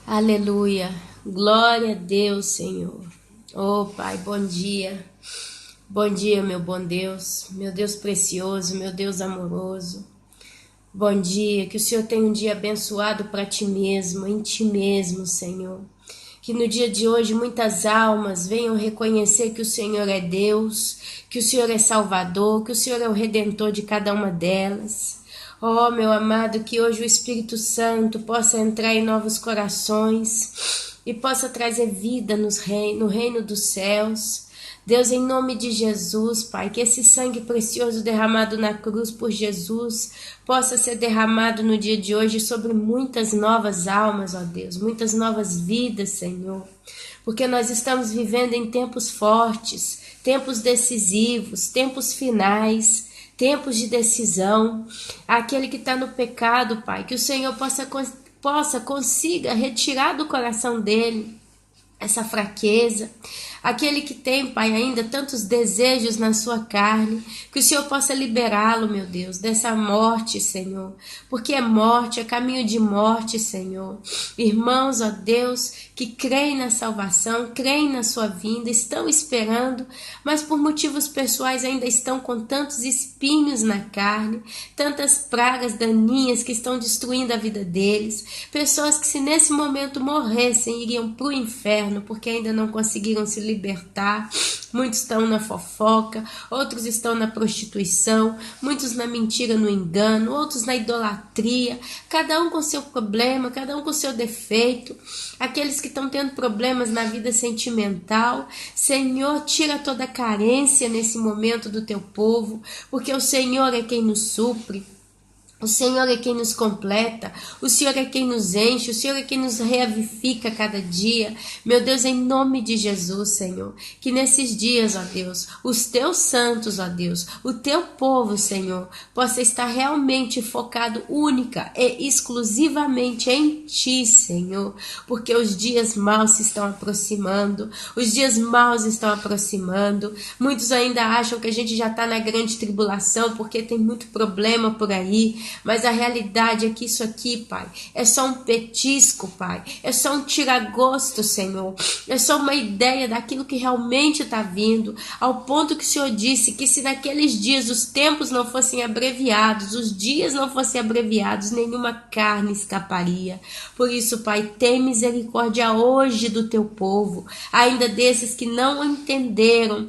Aleluia, glória a Deus, Senhor. Oh Pai, bom dia, meu bom Deus, meu Deus precioso, meu Deus amoroso. Bom dia, que o Senhor tenha um dia abençoado para ti mesmo, em ti mesmo, Senhor. Que no dia de hoje muitas almas venham reconhecer que o Senhor é Deus, que o Senhor é Salvador, que o Senhor é o Redentor de cada uma delas. Oh, meu amado, que hoje o Espírito Santo possa entrar em novos corações e possa trazer vida no reino dos céus. Deus, em nome de Jesus, Pai, que esse sangue precioso derramado na cruz por Jesus possa ser derramado no dia de hoje sobre muitas novas almas, ó Deus, muitas novas vidas, Senhor. Porque nós estamos vivendo em tempos fortes, tempos decisivos, tempos finais, tempos de decisão. Aquele que está no pecado, Pai, que o Senhor consiga retirar do coração dele essa fraqueza. Aquele que tem, Pai, ainda tantos desejos na sua carne, que o Senhor possa liberá-lo, meu Deus, dessa morte, Senhor, porque é morte, é caminho de morte, Senhor. Irmãos, ó Deus, que creem na salvação, creem na sua vinda, estão esperando, mas por motivos pessoais ainda estão com tantos espinhos na carne, tantas pragas daninhas que estão destruindo a vida deles, pessoas que se nesse momento morressem iriam para o inferno, porque ainda não conseguiram se libertar. Muitos estão na fofoca, outros estão na prostituição, muitos na mentira, no engano, outros na idolatria, cada um com seu problema, cada um com seu defeito. Aqueles que estão tendo problemas na vida sentimental, Senhor, tira toda carência nesse momento do teu povo, porque o Senhor é quem nos supre. O Senhor é quem nos completa, o Senhor é quem nos enche, o Senhor é quem nos reavifica cada dia. Meu Deus, em nome de Jesus, Senhor, que nesses dias, ó Deus, os teus santos, ó Deus, o teu povo, Senhor, possa estar realmente focado única e exclusivamente em ti, Senhor, porque os dias maus se estão aproximando, os dias maus estão aproximando. Muitos ainda acham que a gente já está na grande tribulação porque tem muito problema por aí. Mas a realidade é que isso aqui, Pai, é só um petisco, Pai, é só um tira-gosto, Senhor, é só uma ideia daquilo que realmente está vindo, ao ponto que o Senhor disse que se naqueles dias os tempos não fossem abreviados, os dias não fossem abreviados, nenhuma carne escaparia. Por isso, Pai, tem misericórdia hoje do teu povo, ainda desses que não entenderam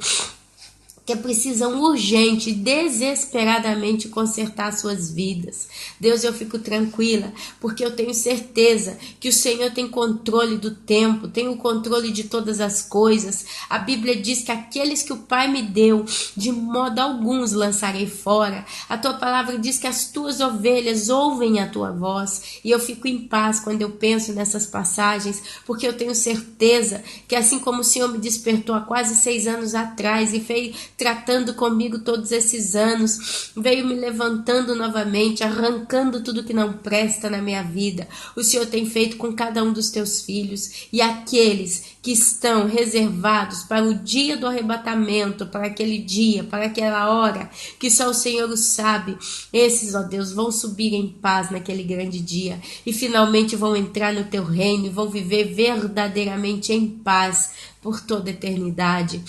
que precisam urgente, desesperadamente consertar suas vidas. Deus, eu fico tranquila, porque eu tenho certeza que o Senhor tem controle do tempo, tem o controle de todas as coisas. A Bíblia diz que aqueles que o Pai me deu, de modo algum os lançarei fora. A tua palavra diz que as tuas ovelhas ouvem a tua voz, e eu fico em paz quando eu penso nessas passagens, porque eu tenho certeza que assim como o Senhor me despertou há quase 6 anos atrás e fez tratando comigo todos esses anos, veio me levantando novamente, arrancando tudo que não presta na minha vida. O Senhor tem feito com cada um dos teus filhos, e aqueles que estão reservados para o dia do arrebatamento, para aquele dia, para aquela hora, que só o Senhor o sabe, esses, ó Deus, vão subir em paz naquele grande dia, e finalmente vão entrar no teu reino, e vão viver verdadeiramente em paz por toda a eternidade.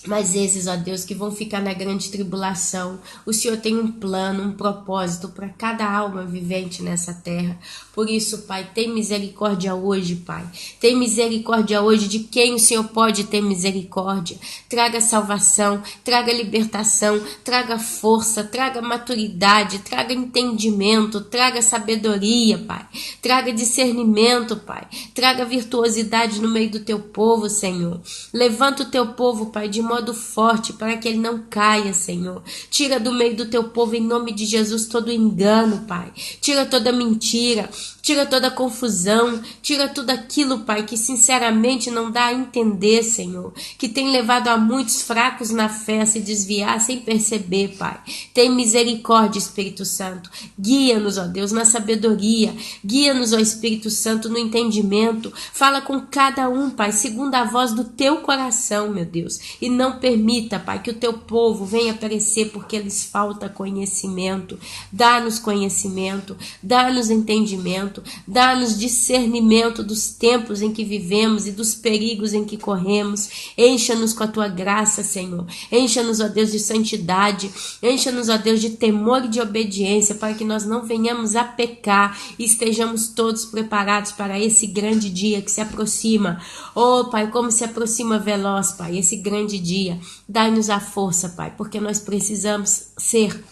Mas esses, ó Deus, que vão ficar na grande tribulação, o Senhor tem um plano, um propósito para cada alma vivente nessa terra. Por isso, Pai, tem misericórdia hoje, Pai. Tem misericórdia hoje de quem o Senhor pode ter misericórdia. Traga salvação, traga libertação, traga força, traga maturidade, traga entendimento, traga sabedoria, Pai. Traga discernimento, Pai. Traga virtuosidade no meio do teu povo, Senhor. Levanta o teu povo, Pai, de modo forte, para que ele não caia, Senhor. Tira do meio do teu povo, em nome de Jesus, todo engano, Pai. Tira toda mentira, tira toda confusão, tira tudo aquilo, Pai, que sinceramente não dá a entender, Senhor, que tem levado a muitos fracos na fé a se desviar sem perceber, Pai. Tem misericórdia, Espírito Santo. Guia-nos, ó Deus, na sabedoria. Guia-nos, ó Espírito Santo, no entendimento. Fala com cada um, Pai, segundo a voz do teu coração, meu Deus. E não permita, Pai, que o teu povo venha perecer porque lhes falta conhecimento. Dá-nos conhecimento, dá-nos entendimento. entendimento, dá-nos discernimento dos tempos em que vivemos e dos perigos em que corremos. Encha-nos com a tua graça, Senhor. Encha-nos, ó Deus, de santidade. Encha-nos, ó Deus, de temor e de obediência, para que nós não venhamos a pecar e estejamos todos preparados para esse grande dia que se aproxima. Oh, Pai, como se aproxima veloz, Pai, esse grande dia. Dai-nos a força, Pai, porque nós precisamos ser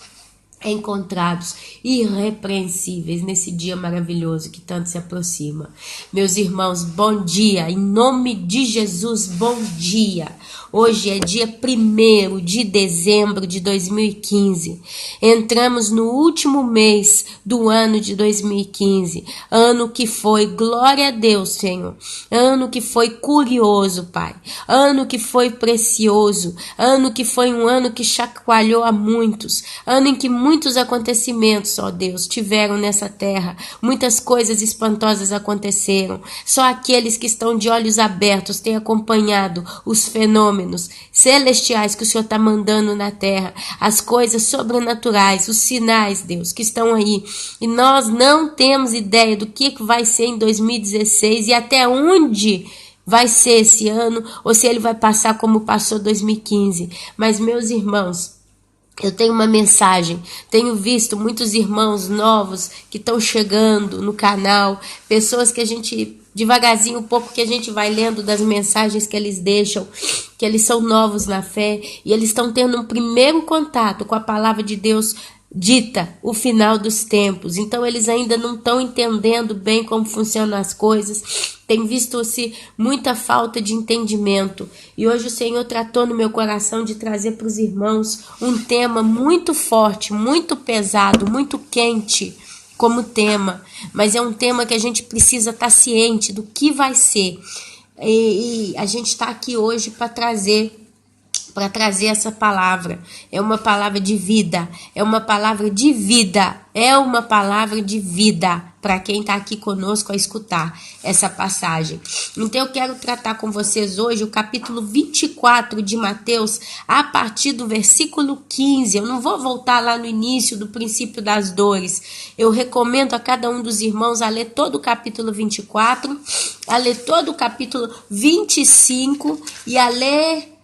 encontrados irrepreensíveis nesse dia maravilhoso que tanto se aproxima. Meus irmãos, bom dia, em nome de Jesus, bom dia. Hoje é dia 1º de dezembro de 2015. Entramos no último mês do ano de 2015. Ano que foi, glória a Deus, Senhor. Ano que foi curioso, Pai. Ano que foi precioso. Ano que foi um ano que chacoalhou a muitos. Ano em que muitos acontecimentos, ó Deus, tiveram nessa terra. Muitas coisas espantosas aconteceram. Só aqueles que estão de olhos abertos têm acompanhado os fenômenos celestiais que o Senhor está mandando na terra, as coisas sobrenaturais, os sinais, Deus, que estão aí. E nós não temos ideia do que vai ser em 2016 e até onde vai ser esse ano, ou se ele vai passar como passou 2015. Mas, meus irmãos, eu tenho uma mensagem, tenho visto muitos irmãos novos que estão chegando no canal, pessoas que a gente, devagarzinho, um pouco que a gente vai lendo das mensagens que eles deixam, que eles são novos na fé e eles estão tendo um primeiro contato com a palavra de Deus dita, o final dos tempos. Então eles ainda não estão entendendo bem como funcionam as coisas, tem visto-se muita falta de entendimento. E hoje o Senhor tratou no meu coração de trazer para os irmãos um tema muito forte, muito pesado, muito quente como tema, mas é um tema que a gente precisa estar ciente do que vai ser. E a gente está aqui hoje para trazer essa palavra. É uma palavra de vida, é uma palavra de vida, é uma palavra de vida para quem está aqui conosco a escutar essa passagem. Então eu quero tratar com vocês hoje o capítulo 24 de Mateus, a partir do versículo 15. Eu não vou voltar lá no início do princípio das dores. Eu recomendo a cada um dos irmãos a ler todo o capítulo 24, a ler todo o capítulo 25 e a ler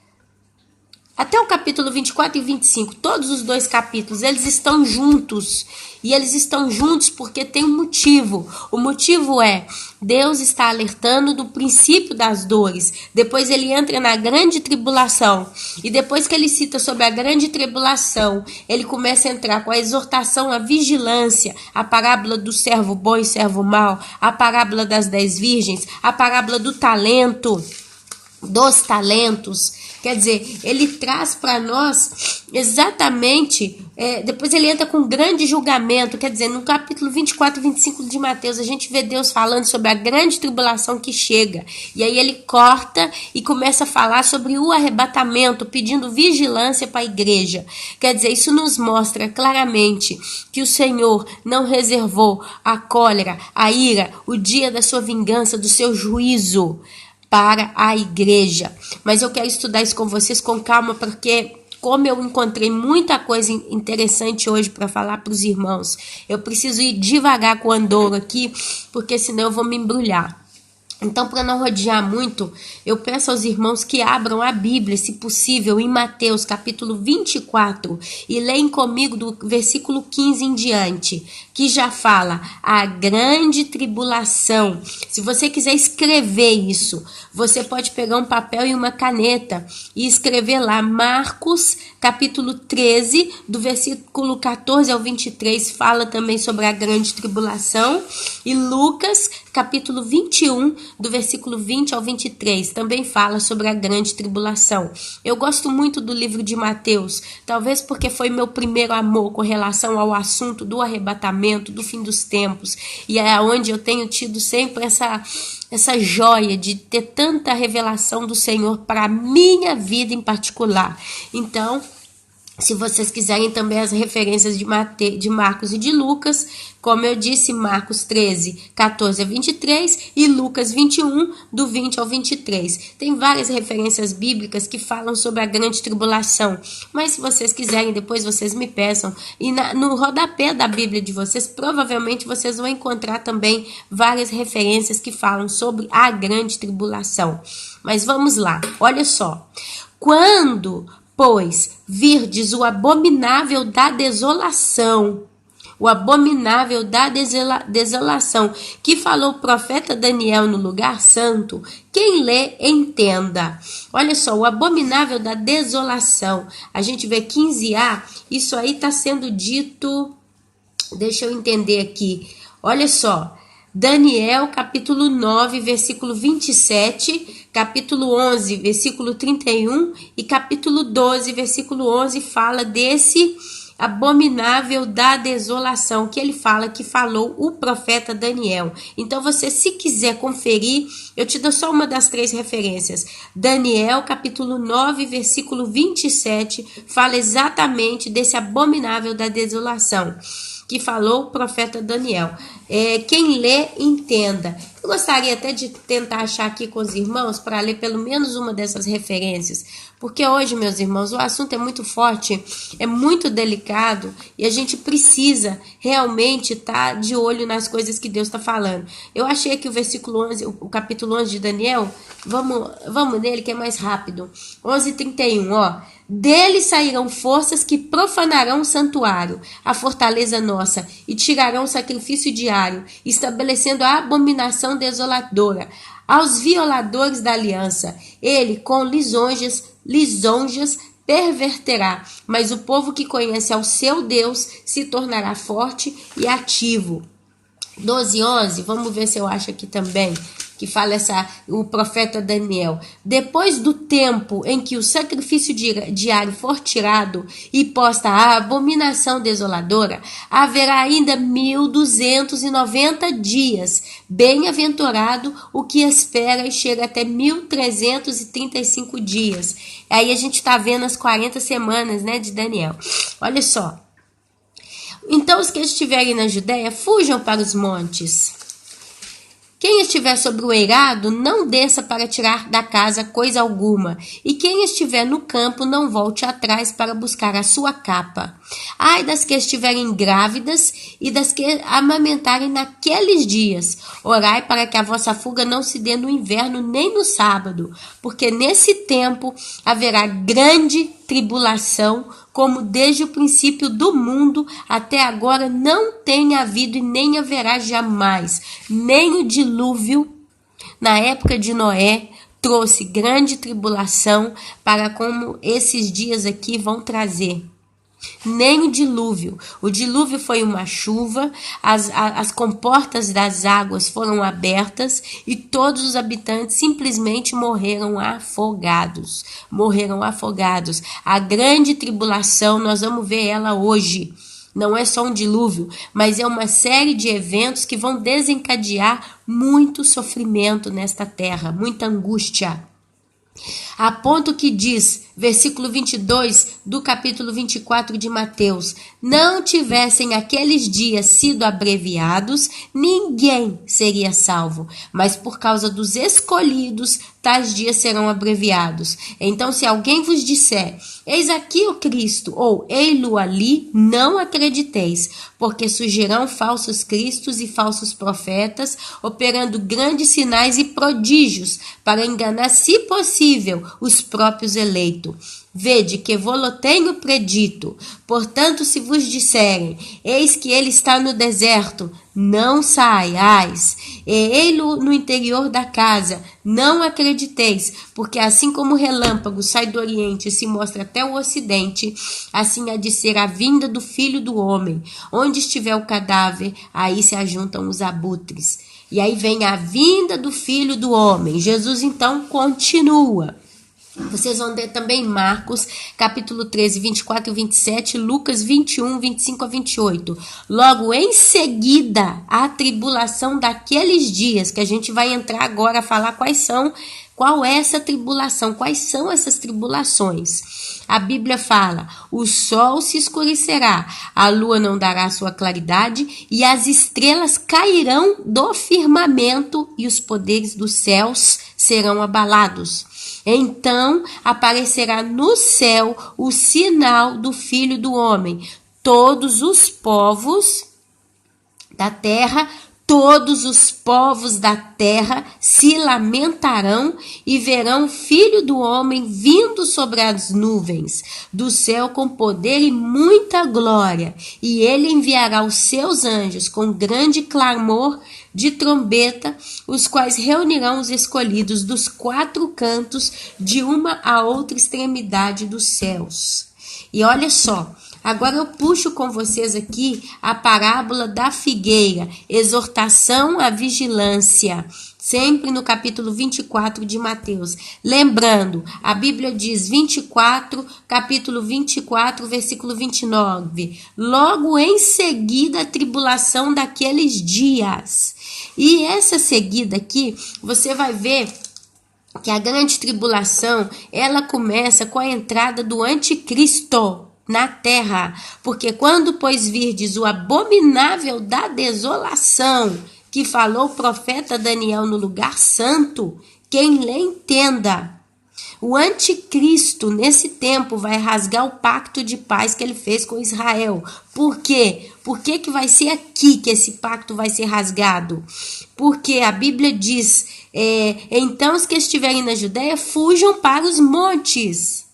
até o capítulo 24 e 25, todos os dois capítulos, eles estão juntos. E eles estão juntos porque tem um motivo. O motivo é, Deus está alertando do princípio das dores. Depois ele entra na grande tribulação. E depois que ele cita sobre a grande tribulação, ele começa a entrar com a exortação à vigilância, a parábola do servo bom e servo mau, a parábola das 10 virgens, a parábola do talento, dos talentos. Quer dizer, ele traz para nós exatamente, depois ele entra com um grande julgamento, quer dizer, no capítulo 24 e 25 de Mateus, a gente vê Deus falando sobre a grande tribulação que chega, e aí ele corta e começa a falar sobre o arrebatamento, pedindo vigilância para a igreja. Quer dizer, isso nos mostra claramente que o Senhor não reservou a cólera, a ira, o dia da sua vingança, do seu juízo para a igreja. Mas eu quero estudar isso com vocês com calma, porque como eu encontrei muita coisa interessante hoje para falar para os irmãos, eu preciso ir devagar com o andouro aqui, porque senão eu vou me embrulhar. Então, para não rodear muito, eu peço aos irmãos que abram a Bíblia, se possível, em Mateus, capítulo 24, e leem comigo do versículo 15 em diante, que já fala a grande tribulação. Se você quiser escrever isso, você pode pegar um papel e uma caneta e escrever lá, Marcos, capítulo 13, do versículo 14 ao 23, fala também sobre a grande tribulação, e Lucas, capítulo 21, do versículo 20 ao 23, também fala sobre a grande tribulação. Eu gosto muito do livro de Mateus, talvez porque foi meu primeiro amor com relação ao assunto do arrebatamento, do fim dos tempos, e é onde eu tenho tido sempre essa joia de ter tanta revelação do Senhor para a minha vida em particular. Então, Se vocês quiserem também as referências de Marcos e de Lucas, como eu disse, Marcos 13, 14 a 23 e Lucas 21, do 20 ao 23. Tem várias referências bíblicas que falam sobre a grande tribulação, mas se vocês quiserem, depois vocês me peçam. E no rodapé da Bíblia de vocês, provavelmente vocês vão encontrar também várias referências que falam sobre a grande tribulação. Mas vamos lá, olha só. Quando, pois, virdes o abominável da desolação, que falou o profeta Daniel no lugar santo, quem lê, entenda. Olha só, o abominável da desolação. A gente vê 15a, isso aí está sendo dito, deixa eu entender aqui. Olha só, Daniel, capítulo 9, versículo 27, capítulo 11, versículo 31 e capítulo 12, versículo 11, fala desse abominável da desolação, que ele fala, que falou o profeta Daniel. Então você, se quiser conferir, eu te dou só uma das 3 referências. Daniel, capítulo 9, versículo 27, fala exatamente desse abominável da desolação, que falou o profeta Daniel. Quem lê, entenda. Eu gostaria até de tentar achar aqui com os irmãos para ler pelo menos uma dessas referências, porque hoje, meus irmãos, o assunto é muito forte, é muito delicado e a gente precisa realmente estar de olho nas coisas que Deus está falando. Eu achei aqui o versículo 11, o capítulo 11 de Daniel, vamos nele que é mais rápido. 11:31, ó. Dele sairão forças que profanarão o santuário, a fortaleza nossa, e tirarão o sacrifício diário, estabelecendo a abominação desoladora. Aos violadores da aliança, ele com lisonjas perverterá, mas o povo que conhece ao seu Deus se tornará forte e ativo. 12:11, vamos ver se eu acho aqui também, que fala o profeta Daniel. Depois do tempo em que o sacrifício diário for tirado e posta a abominação desoladora, haverá ainda 1290 dias. Bem-aventurado o que espera e chega até 1335 dias. Aí a gente está vendo as 40 semanas, né, de Daniel. Olha só. Então os que estiverem na Judéia, fujam para os montes. Quem estiver sobre o eirado, não desça para tirar da casa coisa alguma, e quem estiver no campo, não volte atrás para buscar a sua capa. Ai das que estiverem grávidas e das que amamentarem naqueles dias. Orai para que a vossa fuga não se dê no inverno nem no sábado, porque nesse tempo haverá grande tribulação, como desde o princípio do mundo até agora não tem havido e nem haverá jamais. Nem o dilúvio, na época de Noé, trouxe grande tribulação para como esses dias aqui vão trazer. Nem o dilúvio. O dilúvio foi uma chuva, as comportas das águas foram abertas e todos os habitantes simplesmente morreram afogados. A grande tribulação, nós vamos ver ela hoje. Não é só um dilúvio, mas é uma série de eventos que vão desencadear muito sofrimento nesta terra, muita angústia. A ponto que diz, versículo 22 do capítulo 24 de Mateus, não tivessem aqueles dias sido abreviados, ninguém seria salvo, mas por causa dos escolhidos, tais dias serão abreviados. Então, se alguém vos disser, eis aqui o Cristo, ou ei-lo ali, não acrediteis, porque surgirão falsos cristos e falsos profetas, operando grandes sinais e prodígios, para enganar, se possível, os próprios eleitos. Vede que vou-lo tenho predito. Portanto, se vos disserem, eis que ele está no deserto, não saiais. E ei-lo no interior da casa, não acrediteis, porque assim como o relâmpago sai do oriente e se mostra até o ocidente, assim há de ser a vinda do Filho do Homem. Onde estiver o cadáver, aí se ajuntam os abutres. E aí vem a vinda do Filho do Homem. Jesus então continua. Vocês vão ver também Marcos, capítulo 13, 24 e 27, Lucas 21, 25 a 28. Logo em seguida, a tribulação daqueles dias, que a gente vai entrar agora a falar quais são, Qual é essa tribulação? Quais são essas tribulações? A Bíblia fala: o sol se escurecerá, a lua não dará sua claridade e as estrelas cairão do firmamento e os poderes dos céus serão abalados. Então aparecerá no céu o sinal do Filho do Homem. Todos os povos da terra, se lamentarão e verão o Filho do Homem vindo sobre as nuvens do céu com poder e muita glória. E ele enviará os seus anjos com grande clamor de trombeta, os quais reunirão os escolhidos dos 4 cantos, de uma a outra extremidade dos céus. E olha só, agora eu puxo com vocês aqui a parábola da figueira, exortação à vigilância, sempre no capítulo 24 de Mateus. Lembrando, a Bíblia diz capítulo 24, versículo 29. Logo em seguida a tribulação daqueles dias. E essa seguida aqui, você vai ver que a grande tribulação, ela começa com a entrada do anticristo na terra, porque quando, pois, virdes o abominável da desolação, que falou o profeta Daniel no lugar santo, quem lê entenda. O anticristo, nesse tempo, vai rasgar o pacto de paz que ele fez com Israel. Por quê? Por que vai ser aqui que esse pacto vai ser rasgado? Porque a Bíblia diz, então os que estiverem na Judéia, fujam para os montes.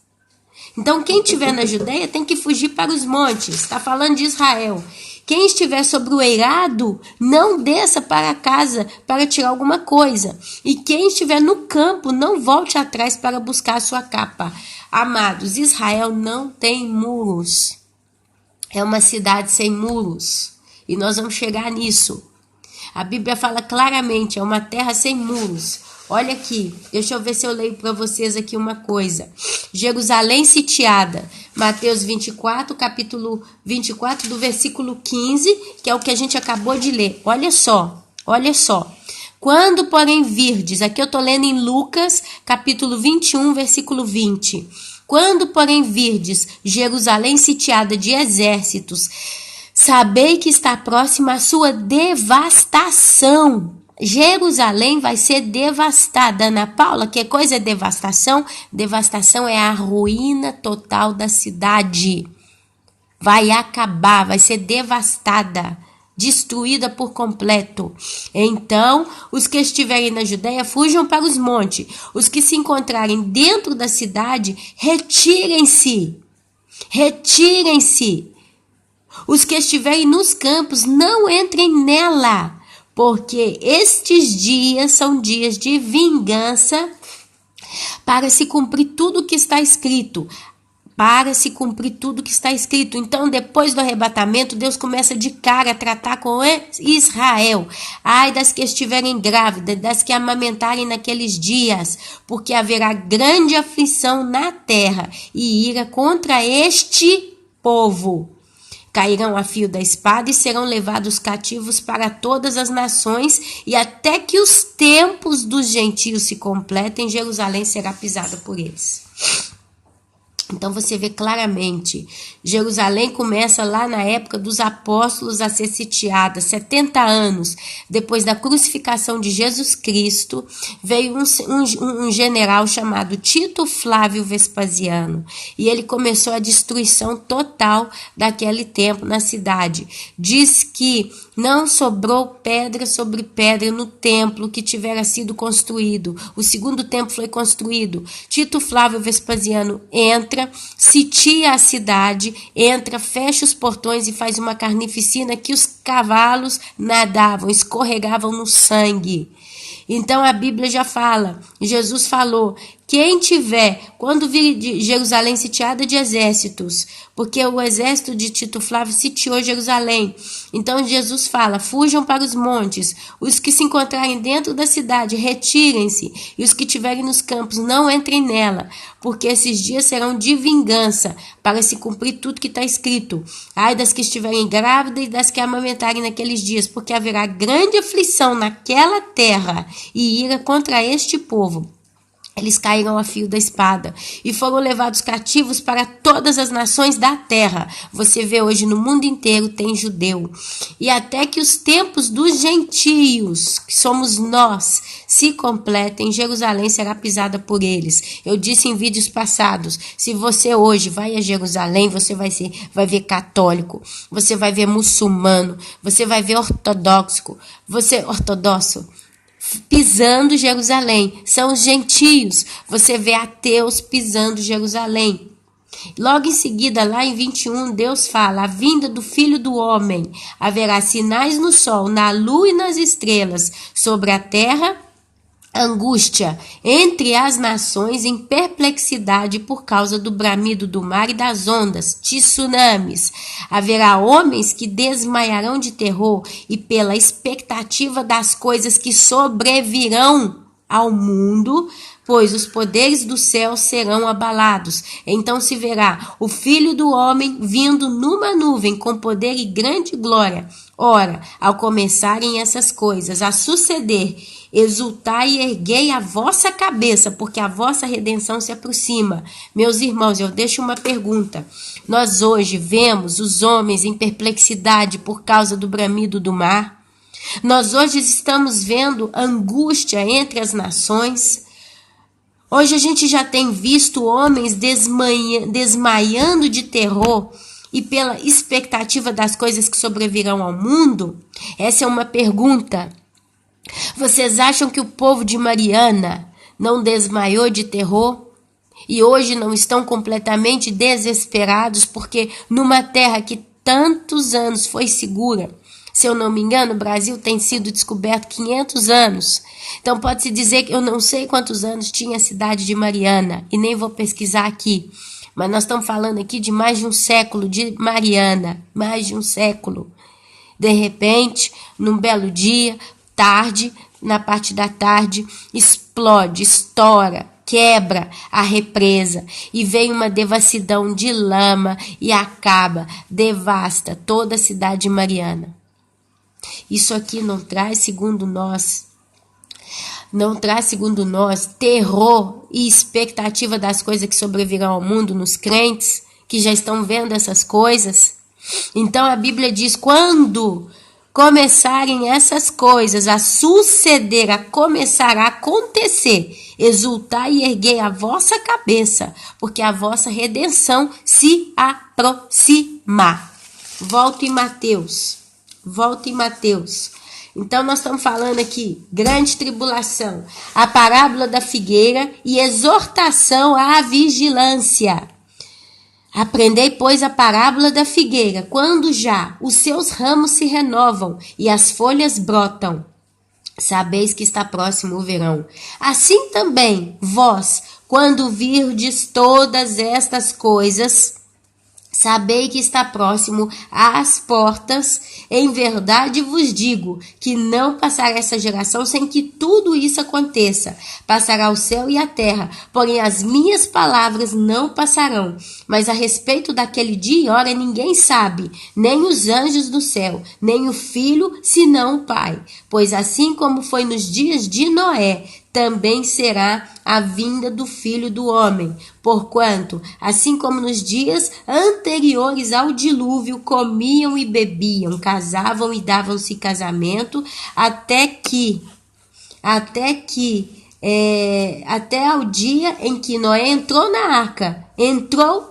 Então, quem estiver na Judéia tem que fugir para os montes. Está falando de Israel. Quem estiver sobre o eirado, não desça para casa para tirar alguma coisa. E quem estiver no campo, não volte atrás para buscar a sua capa. Amados, Israel não tem muros. É uma cidade sem muros. E nós vamos chegar nisso. A Bíblia fala claramente, é uma terra sem muros. Olha aqui, deixa eu ver se eu leio para vocês aqui uma coisa. Jerusalém sitiada, Mateus 24, capítulo 24, do versículo 15, que é o que a gente acabou de ler. Olha só. Quando, porém, virdes, aqui eu estou lendo em Lucas, capítulo 21, versículo 20. Quando, porém, virdes Jerusalém sitiada de exércitos, sabei que está próxima a sua devastação. Jerusalém vai ser devastada. Ana Paula, que coisa é devastação? Devastação é a ruína total da cidade. Vai acabar, vai ser devastada, destruída por completo. Então, os que estiverem na Judéia, fujam para os montes. Os que se encontrarem dentro da cidade, retirem-se. Retirem-se. Os que estiverem nos campos, não entrem nela. Porque estes dias são dias de vingança para se cumprir tudo o que está escrito. Então, depois do arrebatamento, Deus começa de cara a tratar com Israel. Ai das que estiverem grávidas, das que amamentarem naqueles dias, porque haverá grande aflição na terra e ira contra este povo. Cairão a fio da espada e serão levados cativos para todas as nações, e até que os tempos dos gentios se completem, Jerusalém será pisada por eles. Então você vê claramente, Jerusalém começa lá na época dos apóstolos a ser sitiada, 70 anos depois da crucificação de Jesus Cristo, veio um general chamado Tito Flávio Vespasiano, e ele começou a destruição total daquele tempo na cidade. Diz que não sobrou pedra sobre pedra no templo que tivera sido construído. O segundo templo foi construído. Tito Flávio Vespasiano entra, sitia a cidade, entra, fecha os portões e faz uma carnificina que os cavalos nadavam, escorregavam no sangue. Então a Bíblia já fala, Jesus falou, quem tiver, quando vir de Jerusalém sitiada de exércitos, porque o exército de Tito Flávio sitiou Jerusalém. Então Jesus fala, fujam para os montes, os que se encontrarem dentro da cidade, retirem-se, e os que estiverem nos campos, não entrem nela, porque esses dias serão de vingança, para se cumprir tudo que está escrito. Ai das que estiverem grávidas e das que amamentarem naqueles dias, porque haverá grande aflição naquela terra, e ira contra este povo. Eles caíram a fio da espada e foram levados cativos para todas as nações da terra. Você vê hoje no mundo inteiro tem judeu. E até que os tempos dos gentios, que somos nós, se completem, Jerusalém será pisada por eles. Eu disse em vídeos passados, se você hoje vai a Jerusalém, você vai ver católico, você vai ver muçulmano, você vai ver ortodoxo, pisando Jerusalém, são os gentios. Você vê ateus pisando Jerusalém. Logo em seguida, lá em 21, Deus fala: a vinda do Filho do Homem, haverá sinais no sol, na lua e nas estrelas, sobre a terra, angústia entre as nações em perplexidade por causa do bramido do mar e das ondas, tsunamis. Haverá homens que desmaiarão de terror e pela expectativa das coisas que sobrevirão ao mundo, pois os poderes do céu serão abalados. Então se verá o Filho do Homem vindo numa nuvem com poder e grande glória. Ora, ao começarem essas coisas a suceder, exultai e erguei a vossa cabeça, porque a vossa redenção se aproxima. Meus irmãos, eu deixo uma pergunta. Nós hoje vemos os homens em perplexidade por causa do bramido do mar. Nós hoje estamos vendo angústia entre as nações. Hoje a gente já tem visto homens desmaiando de terror e pela expectativa das coisas que sobrevirão ao mundo. Essa é uma pergunta. Vocês acham que o povo de Mariana não desmaiou de terror? E hoje não estão completamente desesperados porque numa terra que tantos anos foi segura, se eu não me engano, o Brasil tem sido descoberto 500 anos. Então pode-se dizer que eu não sei quantos anos tinha a cidade de Mariana, e nem vou pesquisar aqui. Mas nós estamos falando aqui de mais de um século de Mariana, mais de um século. De repente, num belo dia, tarde, na parte da tarde, explode, estoura, quebra a represa e vem uma devassidão de lama e acaba, devasta toda a cidade de Mariana. Isso aqui não traz, segundo nós, terror e expectativa das coisas que sobrevirão ao mundo nos crentes que já estão vendo essas coisas. Então a Bíblia diz: quando começarem essas coisas a suceder, a começar a acontecer, exultai e erguei a vossa cabeça, porque a vossa redenção se aproxima. Volta em Mateus. Então nós estamos falando aqui, grande tribulação, a parábola da figueira e exortação à vigilância. Aprendei, pois, a parábola da figueira, quando já os seus ramos se renovam e as folhas brotam. Sabeis que está próximo o verão. Assim também, vós, quando virdes todas estas coisas, sabei que está próximo às portas. Em verdade vos digo que não passará essa geração sem que tudo isso aconteça. Passará o céu e a terra, porém as minhas palavras não passarão. Mas a respeito daquele dia e hora ninguém sabe, nem os anjos do céu, nem o Filho, senão o Pai. Pois assim como foi nos dias de Noé, também será a vinda do Filho do Homem. Porquanto, assim como nos dias anteriores ao dilúvio, comiam e bebiam, casavam e davam-se casamento, até ao dia em que Noé entrou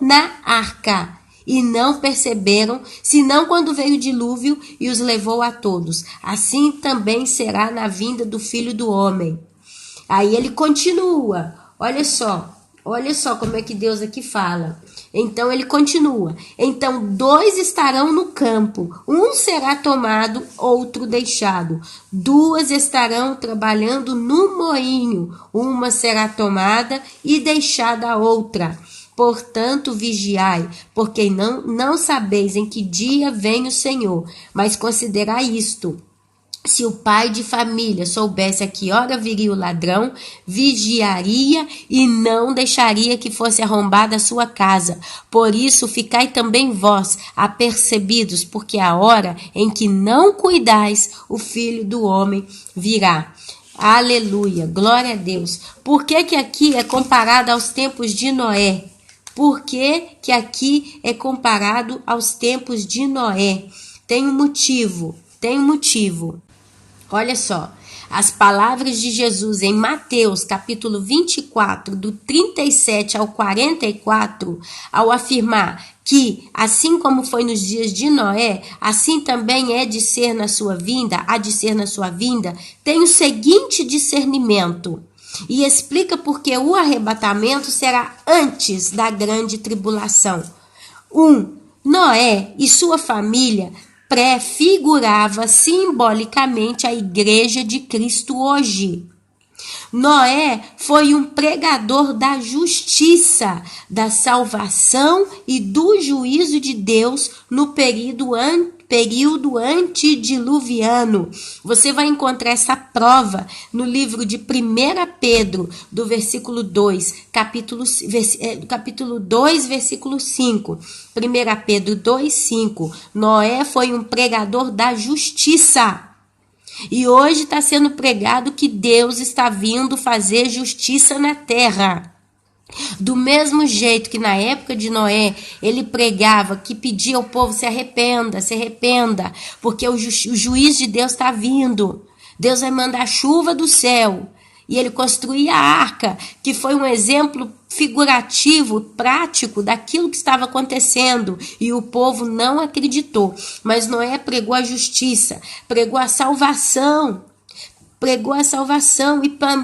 na arca, e não perceberam, senão quando veio o dilúvio e os levou a todos. Assim também será na vinda do Filho do Homem. Aí ele continua, olha só como é que Deus aqui fala. Então ele continua, então 2 estarão no campo, um será tomado, outro deixado. 2 estarão trabalhando no moinho, uma será tomada e deixada a outra. Portanto, vigiai, porque não sabeis em que dia vem o Senhor. Mas considerai isto: se o pai de família soubesse a que hora viria o ladrão, vigiaria e não deixaria que fosse arrombada a sua casa. Por isso, ficai também vós apercebidos, porque a hora em que não cuidais, o Filho do Homem virá. Aleluia, glória a Deus. Por que que aqui é comparado aos tempos de Noé? Por que que aqui é comparado aos tempos de Noé? Tem um motivo, tem um motivo. Olha só, as palavras de Jesus em Mateus, capítulo 24, do 37 ao 44, ao afirmar que, assim como foi nos dias de Noé, assim também há de ser na sua vinda, tem o seguinte discernimento. E explica porque o arrebatamento será antes da grande tribulação. 1. Noé e sua família prefigurava simbolicamente a igreja de Cristo hoje. Noé foi um pregador da justiça, da salvação e do juízo de Deus no período antediluviano. Você vai encontrar essa prova no livro de 1 Pedro, do versículo 2, capítulo 2, versículo 5. 1 Pedro 2, 5. Noé foi um pregador da justiça. E hoje está sendo pregado que Deus está vindo fazer justiça na terra. Do mesmo jeito que na época de Noé, ele pregava, que pedia ao povo se arrependa, porque o juiz de Deus está vindo. Deus vai mandar chuva do céu. E ele construía a arca, que foi um exemplo figurativo, prático daquilo que estava acontecendo. E o povo não acreditou. Mas Noé pregou a justiça, pregou a salvação.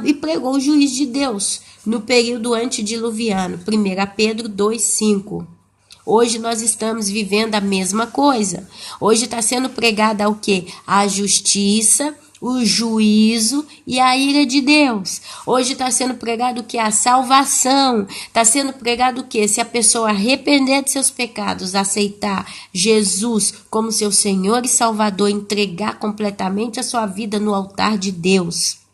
E pregou o juiz de Deus no período antediluviano. 1 Pedro 2,5. Hoje nós estamos vivendo a mesma coisa. Hoje está sendo pregada o quê? A justiça, o juízo e a ira de Deus. Hoje está sendo pregado o que? A salvação. Está sendo pregado o que? Se a pessoa arrepender de seus pecados, aceitar Jesus como seu Senhor e Salvador, entregar completamente a sua vida no altar de Deus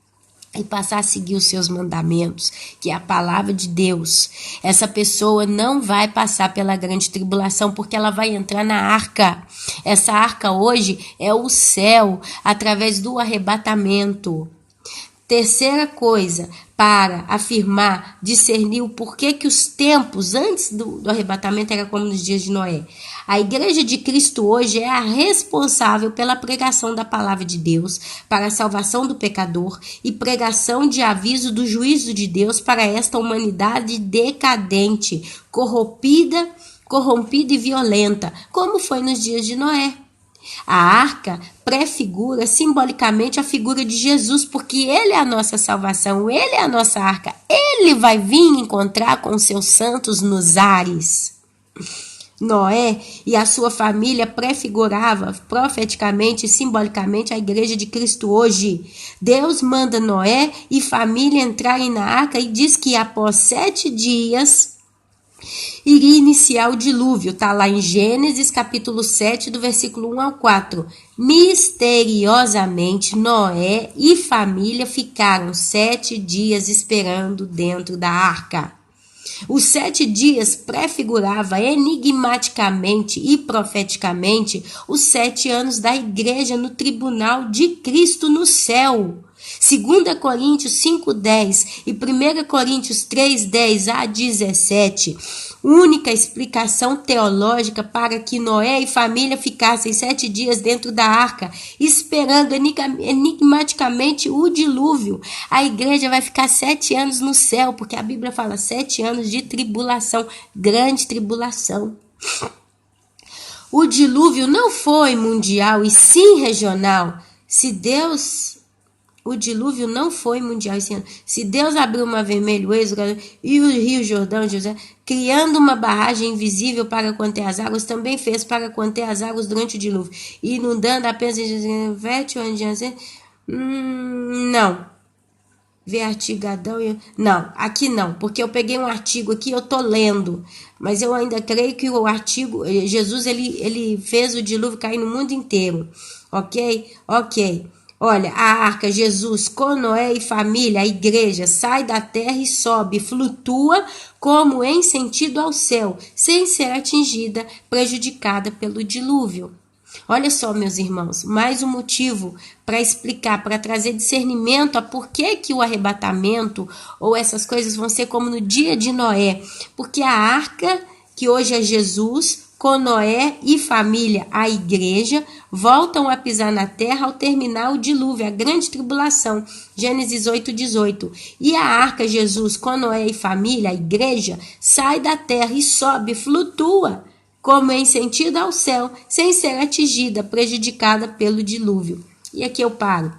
e passar a seguir os seus mandamentos, que é a palavra de Deus, essa pessoa não vai passar pela grande tribulação, porque ela vai entrar na arca. Essa arca hoje é o céu, através do arrebatamento. Terceira coisa, para afirmar, discernir o porquê que os tempos antes do arrebatamento era como nos dias de Noé. A igreja de Cristo hoje é a responsável pela pregação da palavra de Deus, para a salvação do pecador e pregação de aviso do juízo de Deus para esta humanidade decadente, corrompida e violenta, como foi nos dias de Noé. A arca prefigura simbolicamente a figura de Jesus, porque ele é a nossa salvação, ele é a nossa arca. Ele vai vir encontrar com os seus santos nos ares. Noé e a sua família prefigurava profeticamente e simbolicamente a igreja de Cristo hoje. Deus manda Noé e família entrarem na arca e diz que após 7 dias iria iniciar o dilúvio. Está lá em Gênesis capítulo 7, do versículo 1 ao 4. Misteriosamente, Noé e família ficaram 7 dias esperando dentro da arca. Os 7 dias prefigurava enigmaticamente e profeticamente os 7 anos da igreja no tribunal de Cristo no céu. 2 Coríntios 5:10 e 1 Coríntios 3:10 a 17, única explicação teológica para que Noé e família ficassem 7 dias dentro da arca, esperando enigmaticamente o dilúvio. A igreja vai ficar 7 anos no céu, porque a Bíblia fala 7 anos de tribulação, grande tribulação. O dilúvio não foi mundial e sim regional. O dilúvio não foi mundial esse ano. Se Deus abriu o Mar Vermelho e o Rio Jordão, criando uma barragem invisível para conter as águas, também fez para conter as águas durante o dilúvio, inundando apenas não. Ver artigo Adão não, aqui não, porque eu peguei um artigo aqui, eu tô lendo, mas eu ainda creio que o artigo, Jesus ele fez o dilúvio cair no mundo inteiro, ok? Olha, a arca, Jesus, com Noé e família, a igreja, sai da terra e sobe, flutua como em sentido ao céu, sem ser atingida, prejudicada pelo dilúvio. Olha só, meus irmãos, mais um motivo para explicar, para trazer discernimento a por que o arrebatamento ou essas coisas vão ser como no dia de Noé. Porque a arca, que hoje é Jesus, com Noé e família, a igreja, voltam a pisar na terra ao terminar o dilúvio, a grande tribulação. Gênesis 8:18. E a arca, Jesus, com Noé e família, a igreja, sai da terra e sobe, flutua, como em sentido ao céu, sem ser atingida, prejudicada pelo dilúvio. E aqui eu paro,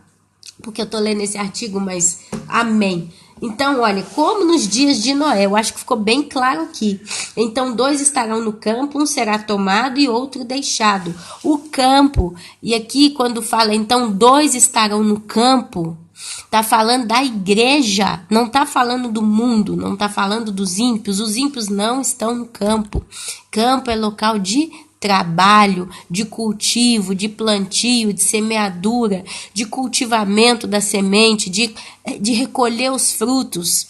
porque eu estou lendo esse artigo, mas amém. Então, olha, como nos dias de Noé, eu acho que ficou bem claro aqui. Então, 2 estarão no campo, um será tomado e outro deixado. O campo, e aqui quando fala, então, 2 estarão no campo, está falando da igreja, não está falando do mundo, não está falando dos ímpios. Os ímpios não estão no campo. Campo é local de trabalho, de cultivo, de plantio, de semeadura, de cultivamento da semente, de recolher os frutos.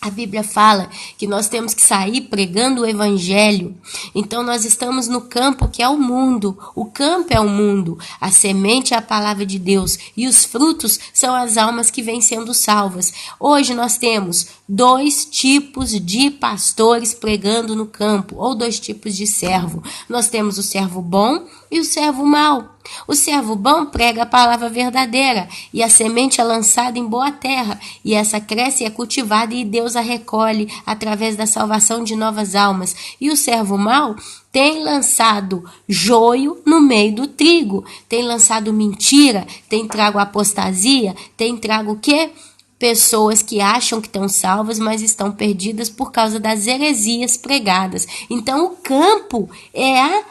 A Bíblia fala que nós temos que sair pregando o evangelho. Então nós estamos no campo que é o mundo. O campo é o mundo. A semente é a palavra de Deus. E os frutos são as almas que vêm sendo salvas. Hoje nós temos 2 tipos de pastores pregando no campo. Ou 2 tipos de servo. Nós temos o servo bom e o servo mau. O servo bom prega a palavra verdadeira, e a semente é lançada em boa terra, e essa cresce e é cultivada, e Deus a recolhe através da salvação de novas almas. E o servo mau tem lançado joio no meio do trigo, tem lançado mentira, tem trago apostasia, tem trago o quê? Pessoas que acham que estão salvas, mas estão perdidas por causa das heresias pregadas. Então, o campo é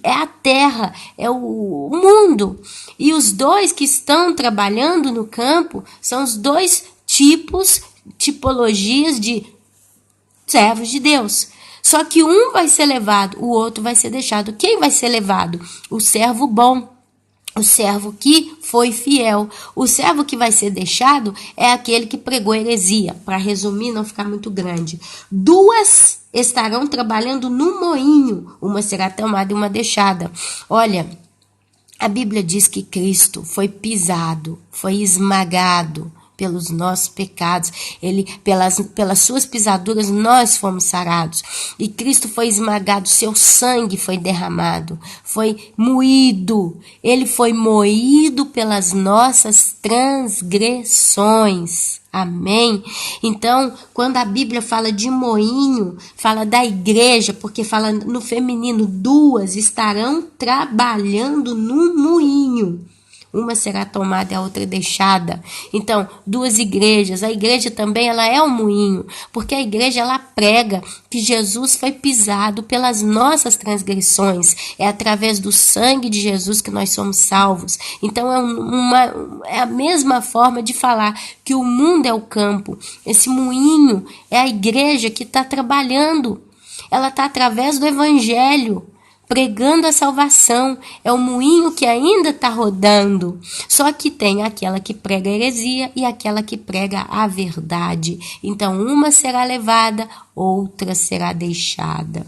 a terra, é o mundo. E os 2 que estão trabalhando no campo são os 2 tipologias de servos de Deus. Só que um vai ser levado, o outro vai ser deixado. Quem vai ser levado? O servo bom. O servo que foi fiel. O servo que vai ser deixado é aquele que pregou heresia. Para resumir, não ficar muito grande. 2 estarão trabalhando no moinho. Uma será tomada e uma deixada. Olha, a Bíblia diz que Cristo foi pisado, foi esmagado pelos nossos pecados. Pelas suas pisaduras nós fomos sarados. E Cristo foi esmagado, seu sangue foi derramado, foi moído. Ele foi moído pelas nossas transgressões. Amém? Então, quando a Bíblia fala de moinho, fala da igreja, porque fala no feminino, 2 estarão trabalhando no moinho. Uma será tomada e a outra deixada. Então, 2 igrejas. A igreja também ela é um moinho, porque a igreja ela prega que Jesus foi pisado pelas nossas transgressões. É através do sangue de Jesus que nós somos salvos. Então, é a mesma forma de falar que o mundo é o campo. Esse moinho é a igreja que está trabalhando. Ela está através do evangelho, pregando a salvação. É o moinho que ainda está rodando. Só que tem aquela que prega a heresia e aquela que prega a verdade. Então, uma será levada, outra será deixada.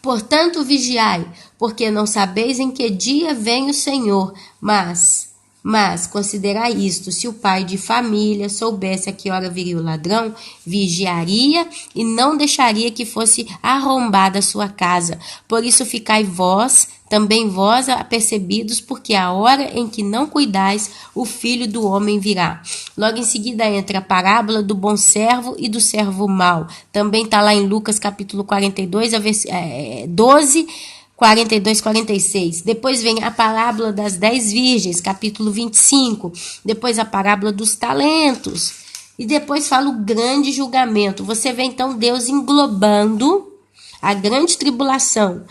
Portanto, vigiai, porque não sabeis em que dia vem o Senhor. Mas considerai isto: se o pai de família soubesse a que hora viria o ladrão, vigiaria e não deixaria que fosse arrombada a sua casa. Por isso ficai também vós apercebidos, porque a hora em que não cuidais, o Filho do Homem virá. Logo em seguida entra a parábola do bom servo e do servo mau. Também está lá em Lucas capítulo 42, 12, 42, 46. Depois vem a parábola das 10 virgens, capítulo 25. Depois a parábola dos talentos. E depois fala o grande julgamento. Você vê então Deus englobando a grande tribulação,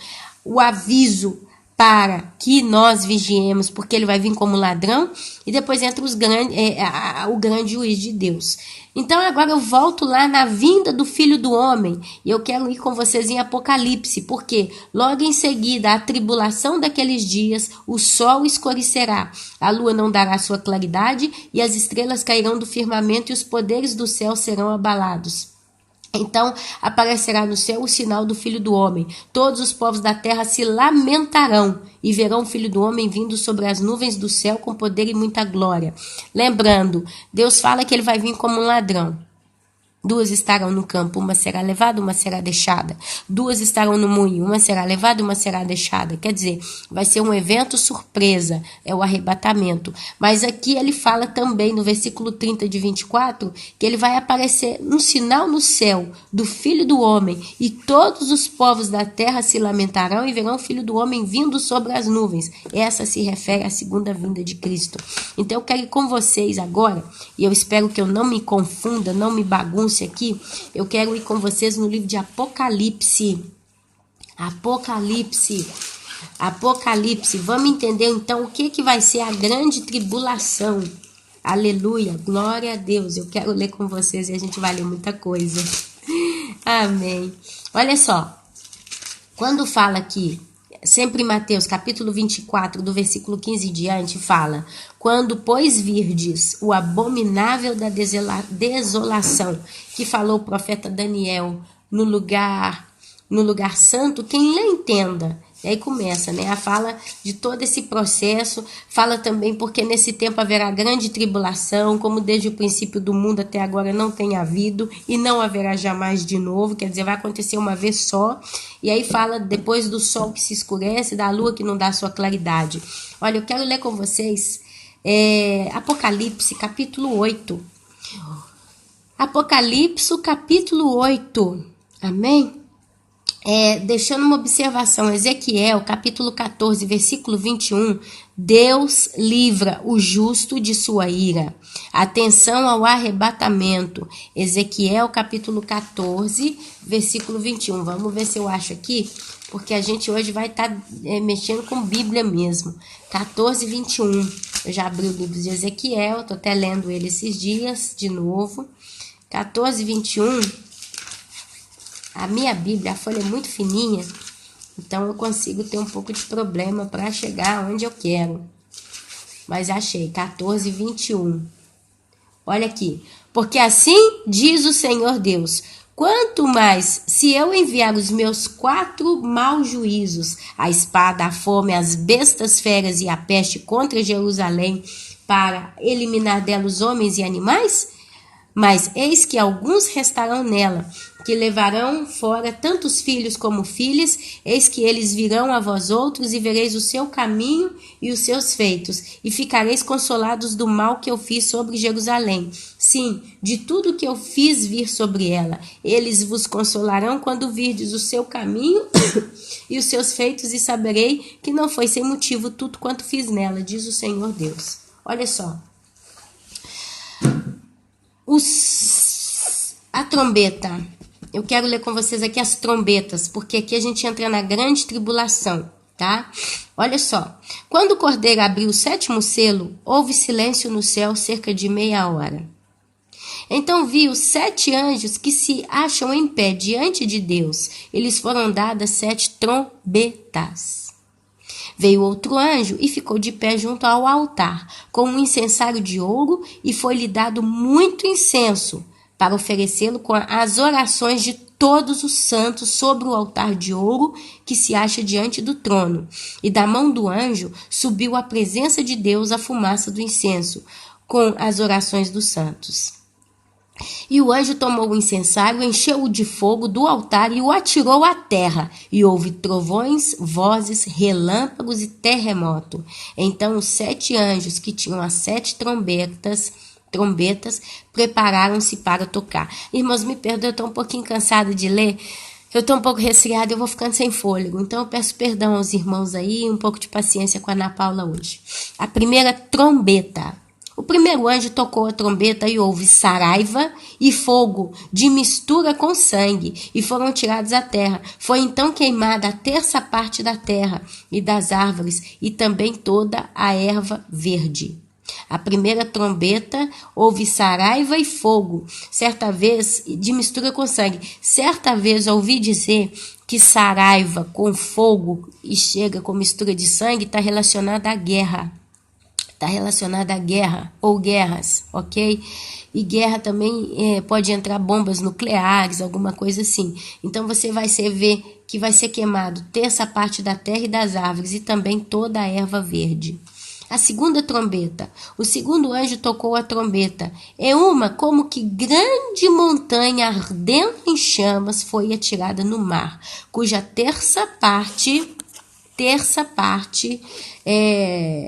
o aviso para que nós vigiemos, porque ele vai vir como ladrão, e depois entra o grande juiz de Deus. Então agora eu volto lá na vinda do Filho do Homem, e eu quero ir com vocês em Apocalipse, porque logo em seguida a tribulação daqueles dias, o sol escurecerá, a lua não dará sua claridade, e as estrelas cairão do firmamento, e os poderes do céu serão abalados. Então aparecerá no céu o sinal do Filho do Homem. Todos os povos da terra se lamentarão e verão o Filho do Homem vindo sobre as nuvens do céu com poder e muita glória. Lembrando, Deus fala que ele vai vir como um ladrão. 2 estarão no campo, uma será levada, uma será deixada. 2 estarão no moinho, uma será levada, uma será deixada. Quer dizer, vai ser um evento surpresa, é o arrebatamento. Mas aqui ele fala também, no versículo 30 de 24, que ele vai aparecer um sinal no céu do Filho do Homem, e todos os povos da terra se lamentarão e verão o Filho do Homem vindo sobre as nuvens. Essa se refere à segunda vinda de Cristo. Então eu quero ir com vocês agora, e eu espero que eu não me confunda, não me bagunce aqui, eu quero ir com vocês no livro de Apocalipse. Apocalipse. Vamos entender então o que vai ser a grande tribulação. Aleluia, glória a Deus. Eu quero ler com vocês e a gente vai ler muita coisa. Amém. Olha só, quando fala aqui, sempre em Mateus capítulo 24, do versículo 15 em diante, fala: quando, pois, virdes o abominável da desolação, que falou o profeta Daniel no lugar santo, quem lhe entenda. E aí começa, né? A fala de todo esse processo, fala também porque nesse tempo haverá grande tribulação, como desde o princípio do mundo até agora não tem havido, e não haverá jamais de novo, quer dizer, vai acontecer uma vez só. E aí fala depois do sol que se escurece, da lua que não dá sua claridade. Olha, eu quero ler com vocês Apocalipse, capítulo 8. Apocalipse, capítulo 8. Amém? Deixando uma observação, Ezequiel, capítulo 14, versículo 21, Deus livra o justo de sua ira. Atenção ao arrebatamento. Ezequiel, capítulo 14, versículo 21. Vamos ver se eu acho aqui, porque a gente hoje vai estar mexendo com Bíblia mesmo. 14, 21. Eu já abri o livro de Ezequiel, estou até lendo ele esses dias de novo. 14, 21. A minha Bíblia, a folha é muito fininha, então eu consigo ter um pouco de problema para chegar onde eu quero. Mas achei, 14, 21. Olha aqui. Porque assim diz o Senhor Deus: quanto mais se eu enviar os meus 4 maus juízos, a espada, a fome, as bestas feras e a peste contra Jerusalém, para eliminar dela os homens e animais? Mas eis que alguns restarão nela, que levarão fora tanto os filhos como filhas. Eis que eles virão a vós outros, e vereis o seu caminho e os seus feitos, e ficareis consolados do mal que eu fiz sobre Jerusalém. Sim, de tudo que eu fiz vir sobre ela. Eles vos consolarão quando virdes o seu caminho e os seus feitos, e saberei que não foi sem motivo tudo quanto fiz nela, diz o Senhor Deus. Olha só. A trombeta. Eu quero ler com vocês aqui as trombetas, porque aqui a gente entra na grande tribulação, tá? Olha só. Quando o cordeiro abriu o 7º selo, houve silêncio no céu cerca de meia hora. Então vi os 7 anjos que se acham em pé diante de Deus. Eles foram dadas 7 trombetas. Veio outro anjo e ficou de pé junto ao altar, com um incensário de ouro, e foi-lhe dado muito incenso, para oferecê-lo com as orações de todos os santos sobre o altar de ouro que se acha diante do trono. E da mão do anjo subiu à presença de Deus a fumaça do incenso, com as orações dos santos. E o anjo tomou o incensário, encheu-o de fogo do altar e o atirou à terra. E houve trovões, vozes, relâmpagos e terremoto. Então os 7 anjos que tinham as 7 trombetas, prepararam-se para tocar. Irmãos, me perdoem, eu estou um pouquinho cansada de ler. Eu estou um pouco resfriada, eu vou ficando sem fôlego. Então eu peço perdão aos irmãos aí, um pouco de paciência com a Ana Paula hoje. A primeira trombeta. O primeiro anjo tocou a trombeta e houve saraiva e fogo de mistura com sangue, e foram tirados à terra. Foi então queimada a 1/3 parte da terra e das árvores, e também toda a erva verde. A primeira trombeta houve saraiva e fogo, certa vez de mistura com sangue. Certa vez ouvi dizer que saraiva com fogo e chega com mistura de sangue está relacionada à guerra. está relacionada à guerra ou guerras, ok? E guerra também pode entrar bombas nucleares, alguma coisa assim. Então você vai ver que vai ser queimado terça parte da terra e das árvores e também toda a erva verde. A segunda trombeta. O segundo anjo tocou a trombeta. E uma como que grande montanha ardendo em chamas foi atirada no mar, cuja terça parte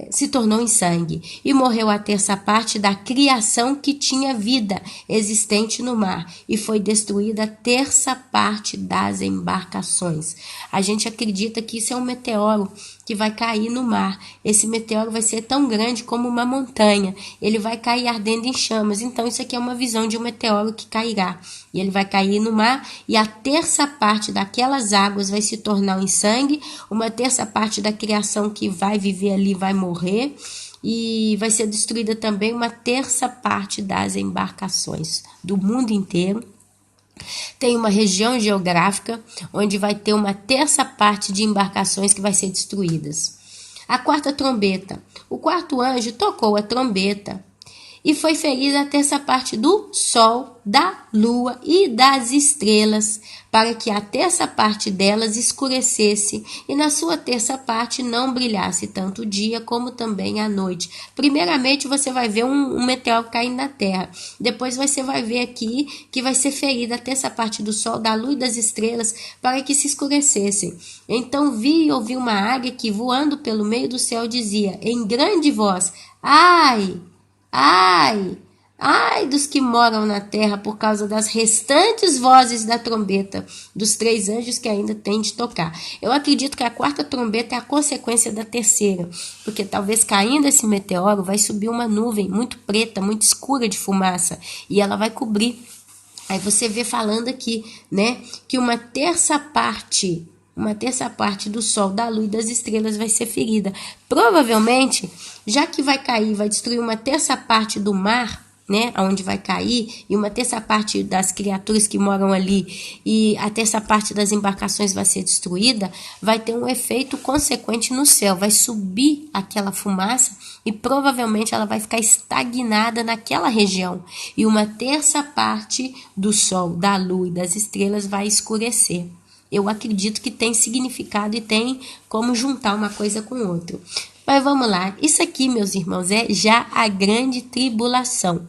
se tornou em sangue, e morreu a terça parte da criação que tinha vida existente no mar, e foi destruída a terça parte das embarcações. A gente acredita que isso é um meteoro que vai cair no mar. Esse meteoro vai ser tão grande como uma montanha, ele vai cair ardendo em chamas. Então isso aqui é uma visão de um meteoro que cairá, e ele vai cair no mar, e a terça parte daquelas águas vai se tornar em sangue, uma terça parte da criação que vai viver ali vai morrer, e vai ser destruída também uma terça parte das embarcações do mundo inteiro. Tem uma região geográfica onde vai ter uma terça parte de embarcações que vai ser destruídas. A quarta trombeta. O quarto anjo tocou a trombeta e foi ferida a terça parte do sol, da lua e das estrelas, para que a terça parte delas escurecesse e na sua terça parte não brilhasse tanto o dia como também a noite. Primeiramente você vai ver um meteoro caindo na terra, depois você vai ver aqui que vai ser ferida a terça parte do sol, da lua e das estrelas, para que se escurecessem. Então vi e ouvi uma águia que voando pelo meio do céu dizia em grande voz: ai! Ai, ai dos que moram na terra por causa das restantes vozes da trombeta dos 3 anjos que ainda têm de tocar. Eu acredito que a quarta trombeta é a consequência da terceira, porque talvez caindo esse meteoro vai subir uma nuvem muito preta, muito escura de fumaça, e ela vai cobrir. Aí você vê falando aqui, né, que uma terça parte do sol, da lua e das estrelas vai ser ferida. Provavelmente, já que vai cair, vai destruir uma terça parte do mar, né, onde vai cair, e uma terça parte das criaturas que moram ali, e a terça parte das embarcações vai ser destruída, vai ter um efeito consequente no céu, vai subir aquela fumaça e provavelmente ela vai ficar estagnada naquela região, e uma terça parte do sol, da lua e das estrelas vai escurecer. Eu acredito que tem significado e tem como juntar uma coisa com outra. Mas vamos lá. Isso aqui, meus irmãos, é já a grande tribulação.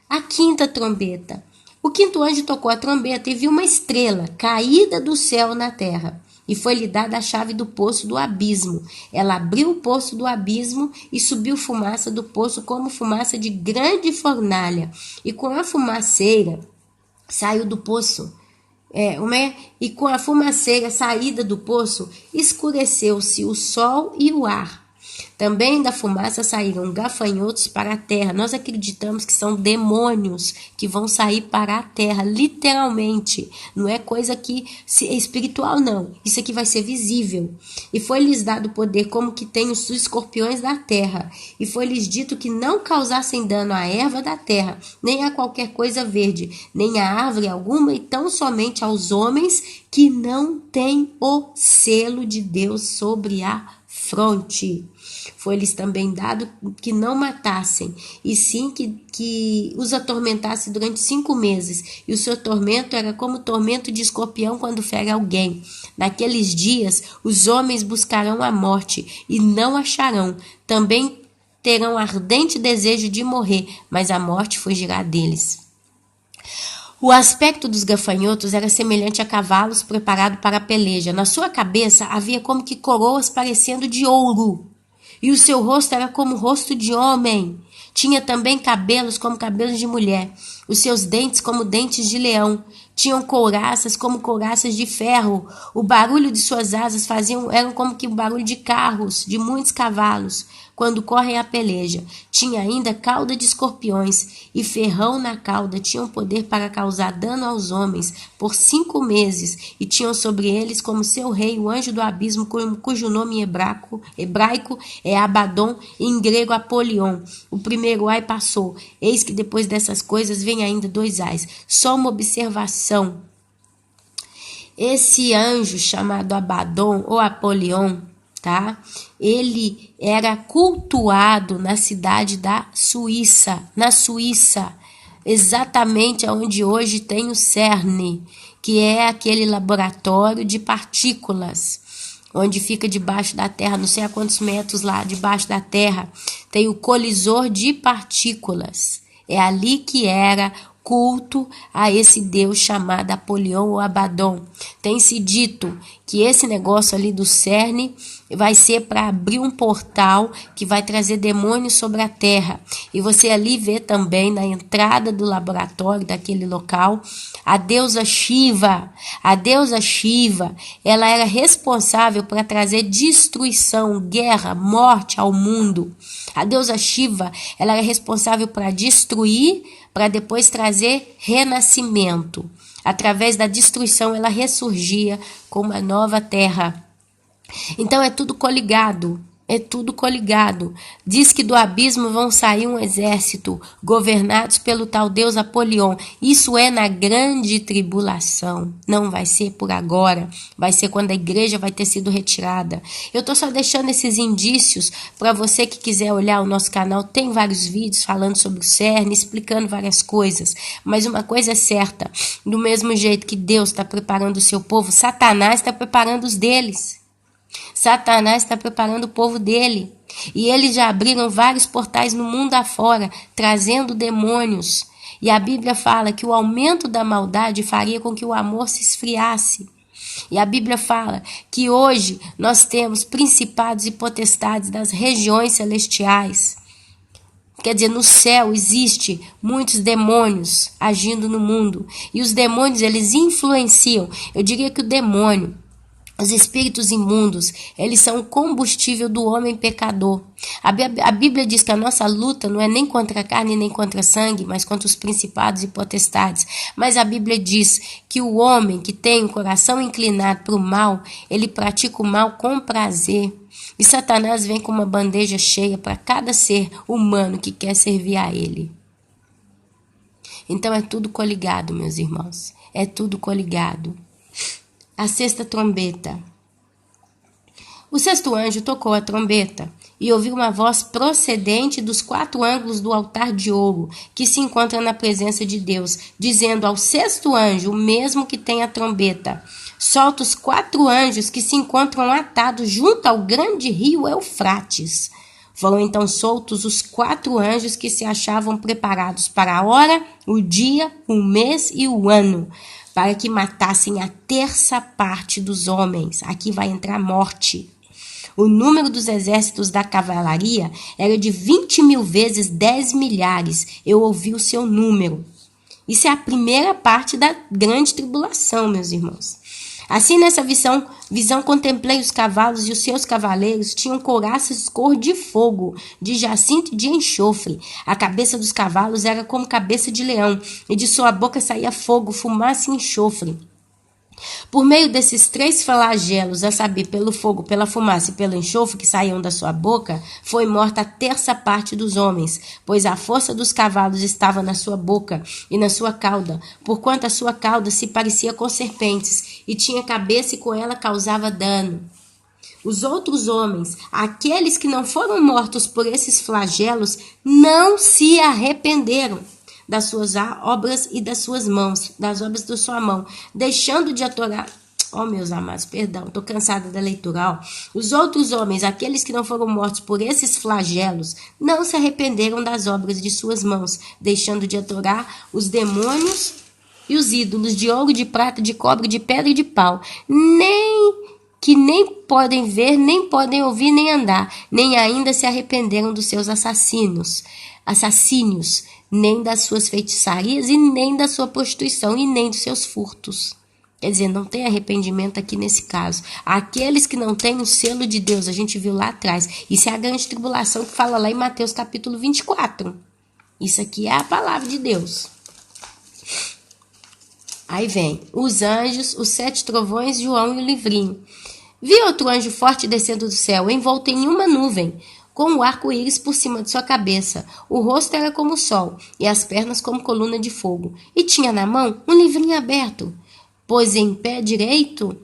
A quinta trombeta. O quinto anjo tocou a trombeta e viu uma estrela caída do céu na terra. E foi-lhe dada a chave do poço do abismo. Ela abriu o poço do abismo e subiu fumaça do poço como fumaça de grande fornalha. E com a fumaceira saiu do poço. E com a fumaceira saída do poço, escureceu-se o sol e o ar. Também da fumaça saíram gafanhotos para a terra. Nós acreditamos que são demônios que vão sair para a terra, literalmente. Não é coisa que é espiritual, não. Isso aqui vai ser visível. E foi-lhes dado poder como que tem os escorpiões da terra. E foi-lhes dito que não causassem dano à erva da terra, nem a qualquer coisa verde, nem a árvore alguma, e tão somente aos homens que não têm o selo de Deus sobre a fronte. Foi-lhes também dado que não matassem, e sim que os atormentasse durante 5 meses. E o seu tormento era como o tormento de escorpião quando fere alguém. Naqueles dias, os homens buscarão a morte e não acharão. Também terão ardente desejo de morrer, mas a morte fugirá deles. O aspecto dos gafanhotos era semelhante a cavalos preparados para a peleja. Na sua cabeça havia como que coroas parecendo de ouro, e o seu rosto era como o rosto de homem. Tinha também cabelos como cabelos de mulher, os seus dentes como dentes de leão. Tinham couraças como couraças de ferro. O barulho de suas asas eram como que o barulho de carros, de muitos cavalos, quando correm a peleja. Tinha ainda cauda de escorpiões, e ferrão na cauda. Tinham poder para causar dano aos homens por 5 meses, e tinham sobre eles como seu rei o anjo do abismo, cujo nome em hebraico é Abaddon, e em grego Apolion. O primeiro ai passou. Eis que depois dessas coisas vem ainda 2 ais. Só uma observação. Esse anjo chamado Abaddon ou Apolion, tá? Ele era cultuado na cidade da Suíça, na Suíça, exatamente onde hoje tem o CERN, que é aquele laboratório de partículas, onde fica debaixo da terra, não sei a quantos metros lá debaixo da terra, tem o colisor de partículas. É ali que era culto a esse deus chamado Apolion ou Abaddon. Tem-se dito que esse negócio ali do CERN vai ser para abrir um portal que vai trazer demônios sobre a terra. E você ali vê também na entrada do laboratório daquele local a deusa Shiva. A deusa Shiva, ela era responsável para trazer destruição, guerra, morte ao mundo. A deusa Shiva, ela era responsável para destruir, para depois trazer renascimento. Através da destruição, ela ressurgia com uma nova terra. Então é tudo coligado, é tudo coligado. Diz que do abismo vão sair um exército, governados pelo tal Deus Apolion. Isso é na grande tribulação, não vai ser por agora, vai ser quando a igreja vai ter sido retirada. Eu estou só deixando esses indícios para você que quiser olhar o nosso canal, tem vários vídeos falando sobre o CERN, explicando várias coisas. Mas uma coisa é certa, do mesmo jeito que Deus está preparando o seu povo, Satanás está preparando os deles. Satanás está preparando o povo dele. E eles já abriram vários portais no mundo afora, trazendo demônios. E a Bíblia fala que o aumento da maldade faria com que o amor se esfriasse. E a Bíblia fala que hoje nós temos principados e potestades das regiões celestiais. Quer dizer, no céu existe muitos demônios agindo no mundo. E os demônios, eles influenciam. Eu diria que o demônio, os espíritos imundos, eles são o combustível do homem pecador. A Bíblia diz que a nossa luta não é nem contra a carne nem contra sangue, mas contra os principados e potestades. Mas a Bíblia diz que o homem que tem o coração inclinado para o mal, ele pratica o mal com prazer. E Satanás vem com uma bandeja cheia para cada ser humano que quer servir a ele. Então é tudo coligado, meus irmãos. É tudo coligado. A sexta trombeta. O sexto anjo tocou a trombeta e ouviu uma voz procedente dos 4 ângulos do altar de ouro que se encontra na presença de Deus, dizendo ao sexto anjo, o mesmo que tem a trombeta: solta os 4 anjos que se encontram atados junto ao grande rio Eufrates. Foram então soltos os 4 anjos que se achavam preparados para a hora, o dia, o mês e o ano, para que matassem a 1/3 dos homens. Aqui vai entrar morte. O número dos exércitos da cavalaria era de 20.000 vezes 10 milhares. Eu ouvi o seu número. Isso é a primeira parte da grande tribulação, meus irmãos. Assim, nessa visão contemplei os cavalos, e os seus cavaleiros tinham couraças cor de fogo, de jacinto e de enxofre. A cabeça dos cavalos era como cabeça de leão, e de sua boca saía fogo, fumaça e enxofre. Por meio desses 3 flagelos, a saber, pelo fogo, pela fumaça e pelo enxofre que saíam da sua boca, foi morta a 1/3 dos homens, pois a força dos cavalos estava na sua boca e na sua cauda, porquanto a sua cauda se parecia com serpentes, e tinha cabeça e com ela causava dano. Os outros homens, aqueles que não foram mortos por esses flagelos, não se arrependeram das suas obras e das suas mãos, das obras da sua mão, deixando de adorar. Oh, meus amados, perdão, estou cansada da leitura. Ó. Os outros homens, aqueles que não foram mortos por esses flagelos, não se arrependeram das obras de suas mãos, deixando de adorar os demônios e os ídolos de ouro, de prata, de cobre, de pedra e de pau, nem podem ver, nem podem ouvir, nem andar, nem ainda se arrependeram dos seus assassínios, nem das suas feitiçarias, e nem da sua prostituição, e nem dos seus furtos. Quer dizer, não tem arrependimento aqui nesse caso. Aqueles que não têm o selo de Deus, a gente viu lá atrás. Isso é a grande tribulação que fala lá em Mateus capítulo 24. Isso aqui é a palavra de Deus. Aí vem os anjos, os 7 trovões, João e o livrinho. Vi outro anjo forte descendo do céu, envolto em uma nuvem, com o arco-íris por cima de sua cabeça. O rosto era como o sol, e as pernas como coluna de fogo. E tinha na mão um livrinho aberto. Pôs em pé direito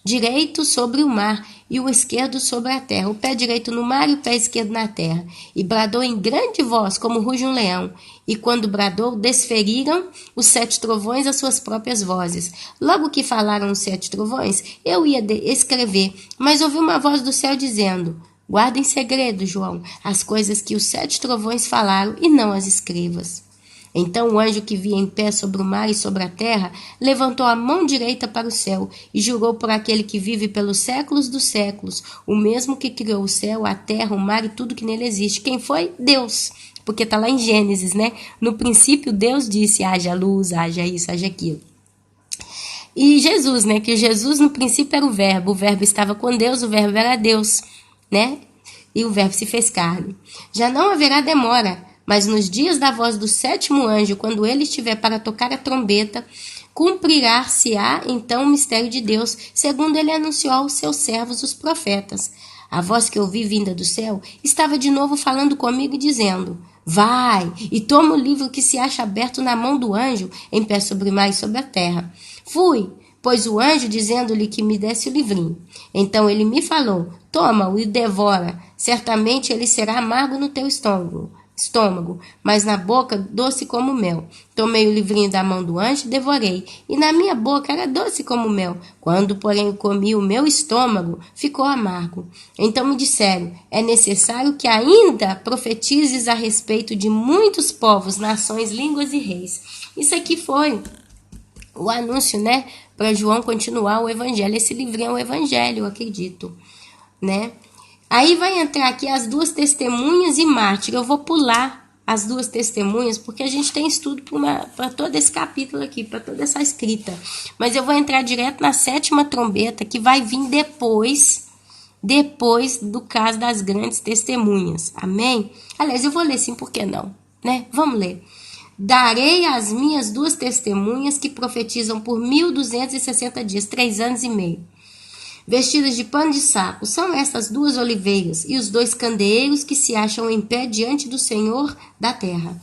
direito sobre o mar e o esquerdo sobre a terra, o pé direito no mar e o pé esquerdo na terra. E bradou em grande voz, como ruge um leão. E quando bradou, desferiram os 7 trovões as suas próprias vozes. Logo que falaram os 7 trovões, eu ia escrever, mas ouvi uma voz do céu dizendo: guarda em segredo, João, as coisas que os 7 trovões falaram, e não as escrevas. Então o anjo que via em pé sobre o mar e sobre a terra levantou a mão direita para o céu e jurou por aquele que vive pelos séculos dos séculos, o mesmo que criou o céu, a terra, o mar e tudo que nele existe. Quem foi? Deus. Porque está lá em Gênesis, né? No princípio Deus disse: haja luz, haja isso, haja aquilo. E Jesus, né? Que Jesus no princípio era o verbo estava com Deus, o verbo era Deus, né? E o verbo se fez carne. Já não haverá demora, mas nos dias da voz do 7º anjo, quando ele estiver para tocar a trombeta, cumprirá-se-á então o mistério de Deus, segundo ele anunciou aos seus servos os profetas. A voz que ouvi vinda do céu estava de novo falando comigo e dizendo: vai e toma o livro que se acha aberto na mão do anjo, em pé sobre o mar e sobre a terra. Fui, pois o anjo dizendo-lhe que me desse o livrinho. Então ele me falou: toma-o e devora, certamente ele será amargo no teu estômago, mas na boca doce como mel. Tomei o livrinho da mão do anjo e devorei, e na minha boca era doce como mel. Quando, porém, o comi, o meu estômago ficou amargo. Então me disseram: é necessário que ainda profetizes a respeito de muitos povos, nações, línguas e reis. Isso aqui foi o anúncio, né, para João continuar o evangelho. Esse livrinho é o evangelho, eu acredito, né? Aí vai entrar aqui as 2 testemunhas e mártir. Eu vou pular as 2 testemunhas, porque a gente tem estudo para todo esse capítulo aqui, para toda essa escrita. Mas eu vou entrar direto na 7ª trombeta, que vai vir depois do caso das grandes testemunhas. Amém? Aliás, eu vou ler sim, por que não? Né? Vamos ler. Darei as minhas 2 testemunhas que profetizam por 1260 dias, 3 anos e meio. Vestidas de pano de saco, são essas 2 oliveiras e os 2 candeeiros que se acham em pé diante do Senhor da terra.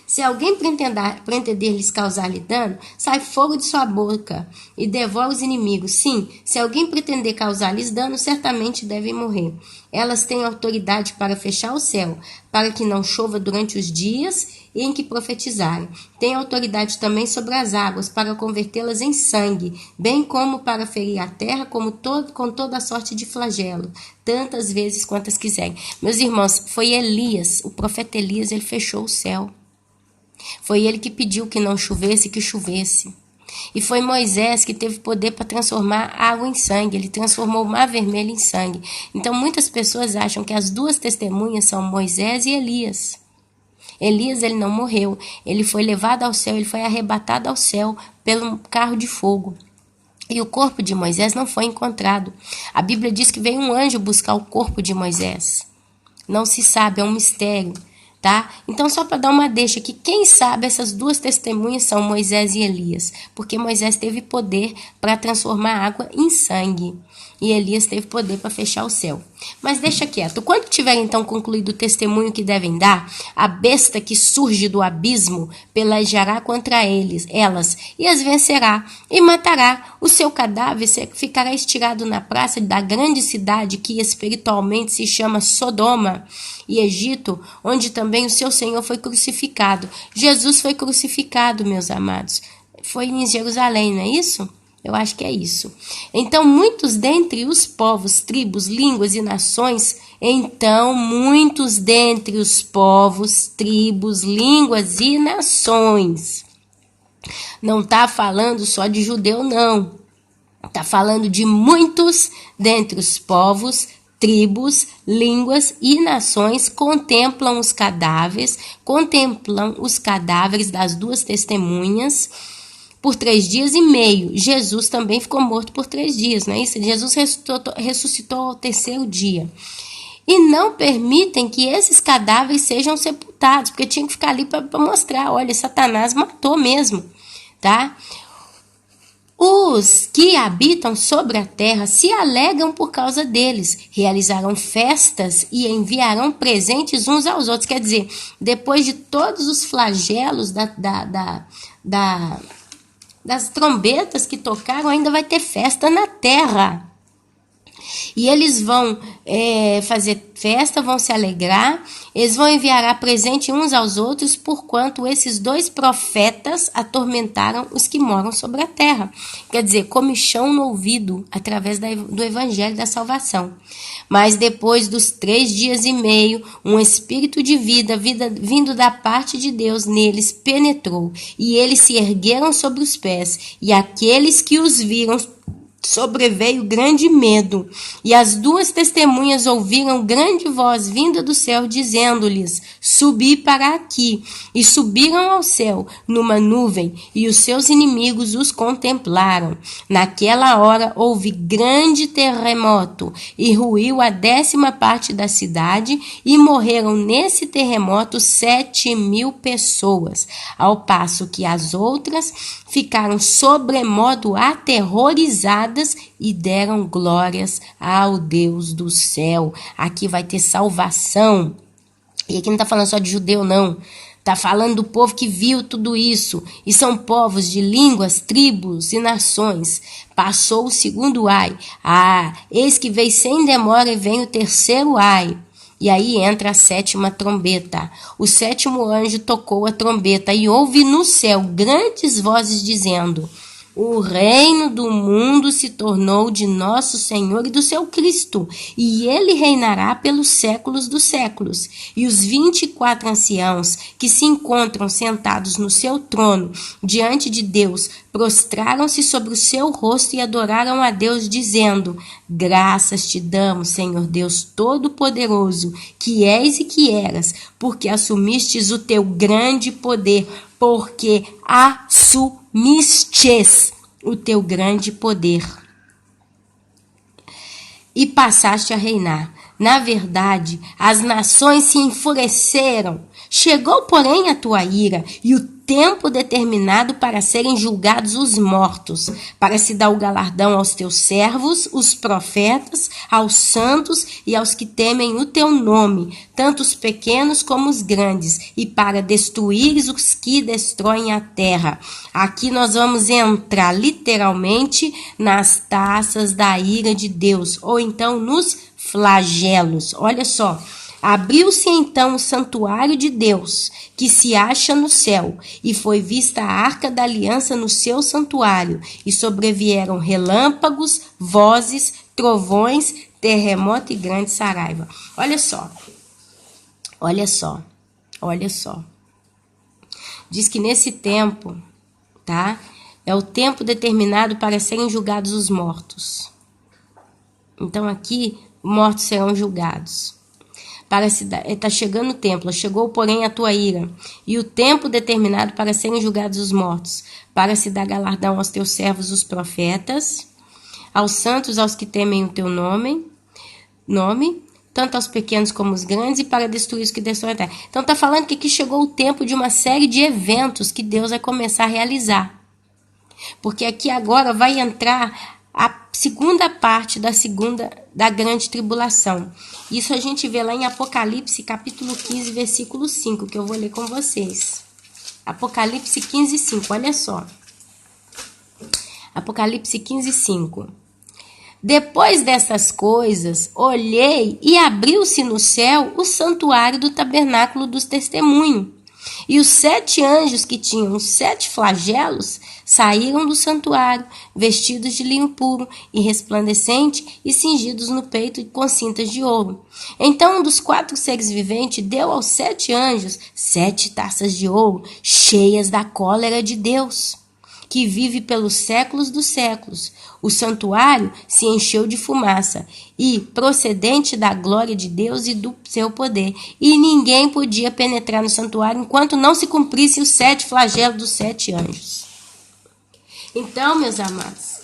Se alguém pretender lhes causar-lhe dano, sai fogo de sua boca e devora os inimigos. Sim, se alguém pretender causar-lhes dano, certamente devem morrer. Elas têm autoridade para fechar o céu, para que não chova durante os dias em que profetizarem. Têm autoridade também sobre as águas, para convertê-las em sangue, bem como para ferir a terra com toda a sorte de flagelo, tantas vezes quantas quiserem. Meus irmãos, foi Elias, o profeta Elias, ele fechou o céu. Foi ele que pediu que não chovesse, que chovesse. E foi Moisés que teve poder para transformar água em sangue. Ele transformou o mar vermelho em sangue. Então muitas pessoas acham que as 2 testemunhas são Moisés e Elias. Elias, ele não morreu. Ele foi levado ao céu, ele foi arrebatado ao céu pelo carro de fogo. E o corpo de Moisés não foi encontrado. A Bíblia diz que veio um anjo buscar o corpo de Moisés. Não se sabe, é um mistério. Tá? Então, só para dar uma deixa aqui, quem sabe essas 2 testemunhas são Moisés e Elias, porque Moisés teve poder para transformar água em sangue e Elias teve poder para fechar o céu. Mas deixa quieto. Quando tiver então concluído o testemunho que devem dar, a besta que surge do abismo pelejará contra elas e as vencerá e matará. O seu cadáver ficará estirado na praça da grande cidade que espiritualmente se chama Sodoma e Egito, onde também o seu Senhor foi crucificado. Jesus foi crucificado, meus amados. Foi em Jerusalém, não é isso? Eu acho que é isso. Então, muitos dentre os povos, tribos, línguas e nações, não está falando só de judeu, não. Está falando de muitos dentre os povos, tribos, línguas e nações contemplam os cadáveres das 2 testemunhas por 3 dias e meio. Jesus também ficou morto por 3 dias, não é isso? Jesus ressuscitou ao 3º dia. E não permitem que esses cadáveres sejam sepultados, porque tinha que ficar ali para mostrar, olha, Satanás matou mesmo, tá? Os que habitam sobre a terra se alegram por causa deles, realizarão festas e enviarão presentes uns aos outros. Quer dizer, depois de todos os flagelos das trombetas que tocaram, ainda vai ter festa na terra. E eles vão fazer festa, vão se alegrar, eles vão enviar presente uns aos outros, porquanto esses 2 profetas atormentaram os que moram sobre a terra. Quer dizer, comichão no ouvido, através do evangelho da salvação. Mas depois dos 3 dias e meio, um espírito de vida vindo da parte de Deus neles penetrou, e eles se ergueram sobre os pés, e aqueles que os viram sobreveio grande medo, e as 2 testemunhas ouviram grande voz vinda do céu, dizendo-lhes: subi para aqui. E subiram ao céu numa nuvem, e os seus inimigos os contemplaram. Naquela hora houve grande terremoto, e ruiu a 10ª parte da cidade, e morreram nesse terremoto 7.000 pessoas, ao passo que as outras ficaram sobremodo aterrorizadas e deram glórias ao Deus do céu. Aqui vai ter salvação. E aqui não está falando só de judeu, não. Está falando do povo que viu tudo isso. E são povos de línguas, tribos e nações. Passou o 2º ai. Eis que veio sem demora e vem o 3º ai. E aí entra a 7ª trombeta. O 7º anjo tocou a trombeta e houve no céu grandes vozes dizendo: o reino do mundo se tornou de nosso Senhor e do seu Cristo, e ele reinará pelos séculos dos séculos. E os 24 anciãos que se encontram sentados no seu trono diante de Deus prostraram-se sobre o seu rosto e adoraram a Deus, dizendo: graças te damos, Senhor Deus Todo-Poderoso, que és e que eras, porque assumistes o teu grande poder, porque assumistes o teu grande poder e passaste a reinar. Na verdade, as nações se enfureceram. Chegou, porém, a tua ira e o tempo determinado para serem julgados os mortos, para se dar o galardão aos teus servos, os profetas, aos santos e aos que temem o teu nome, tanto os pequenos como os grandes, e para destruires os que destroem a terra. Aqui nós vamos entrar literalmente nas taças da ira de Deus, ou então nos flagelos. Olha só. Abriu-se então o santuário de Deus, que se acha no céu, e foi vista a arca da aliança no seu santuário, e sobrevieram relâmpagos, vozes, trovões, terremoto e grande saraiva. Olha só, olha só, olha só. Diz que nesse tempo, tá? É o tempo determinado para serem julgados os mortos. Então aqui, mortos serão julgados. Está chegando o tempo, chegou, porém, a tua ira, e o tempo determinado para serem julgados os mortos, para se dar galardão aos teus servos, os profetas, aos santos, aos que temem o teu nome, tanto aos pequenos como os grandes, e para destruir os que destroem a terra. Então está falando que aqui chegou o tempo de uma série de eventos que Deus vai começar a realizar. Porque aqui agora vai entrar a segunda parte da grande tribulação. Isso a gente vê lá em Apocalipse, capítulo 15, versículo 5, que eu vou ler com vocês. Apocalipse 15, 5, olha só. Apocalipse 15, 5. Depois dessas coisas, olhei e abriu-se no céu o santuário do tabernáculo dos testemunhos. E os 7 anjos que tinham os 7 flagelos saíram do santuário, vestidos de linho puro e resplandecente e cingidos no peito com cintas de ouro. Então um dos 4 seres viventes deu aos 7 anjos 7 taças de ouro, cheias da cólera de Deus, que vive pelos séculos dos séculos. O santuário se encheu de fumaça, e procedente da glória de Deus e do seu poder. E ninguém podia penetrar no santuário enquanto não se cumprisse os 7 flagelos dos 7 anjos. Então, meus amados,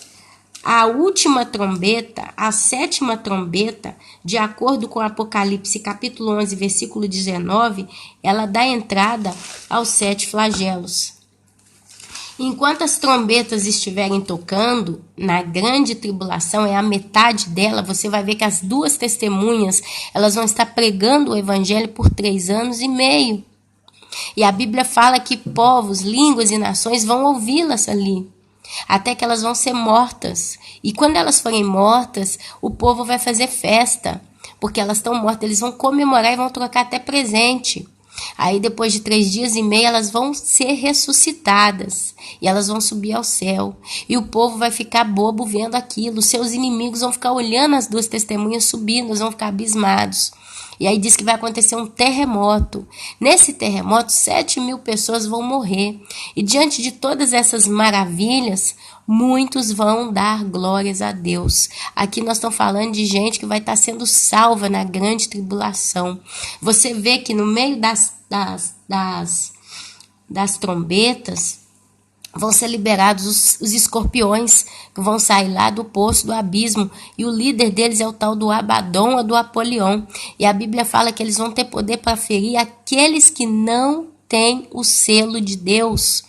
a última trombeta, a 7ª trombeta, de acordo com Apocalipse capítulo 11, versículo 19, ela dá entrada aos 7 flagelos. Enquanto as trombetas estiverem tocando, na grande tribulação, é a metade dela, você vai ver que as 2 testemunhas, elas vão estar pregando o evangelho por 3 anos e meio. E a Bíblia fala que povos, línguas e nações vão ouvi-las ali. até que elas vão ser mortas. E quando elas forem mortas, o povo vai fazer festa, porque elas estão mortas. Eles vão comemorar e vão trocar até presente. Aí depois de 3 dias e meio elas vão ser ressuscitadas e elas vão subir ao céu, e o povo vai ficar bobo vendo aquilo. Seus inimigos vão ficar olhando as 2 testemunhas subindo, eles vão ficar abismados. E aí diz que vai acontecer um terremoto. Nesse terremoto 7.000 pessoas vão morrer, e diante de todas essas maravilhas, muitos vão dar glórias a Deus. Aqui nós estamos falando de gente que vai estar sendo salva na grande tribulação. Você vê que no meio das trombetas vão ser liberados os escorpiões, que vão sair lá do poço do abismo, e o líder deles é o tal do Abaddon ou do Apolion. E a Bíblia fala que eles vão ter poder para ferir aqueles que não têm o selo de Deus.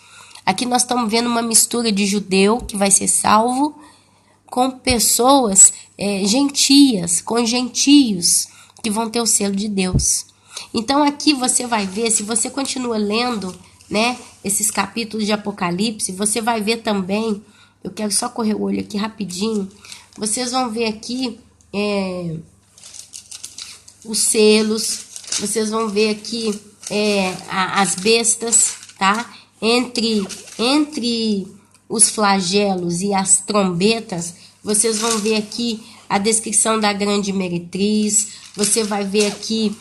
Aqui nós estamos vendo uma mistura de judeu, que vai ser salvo, com pessoas gentias, com gentios, que vão ter o selo de Deus. Então aqui você vai ver, se você continua lendo, né, esses capítulos de Apocalipse, você vai ver também, eu quero só correr o olho aqui rapidinho, vocês vão ver aqui os selos, vocês vão ver aqui as bestas, tá? Entre os flagelos e as trombetas, vocês vão ver aqui a descrição da grande meretriz, você vai ver aqui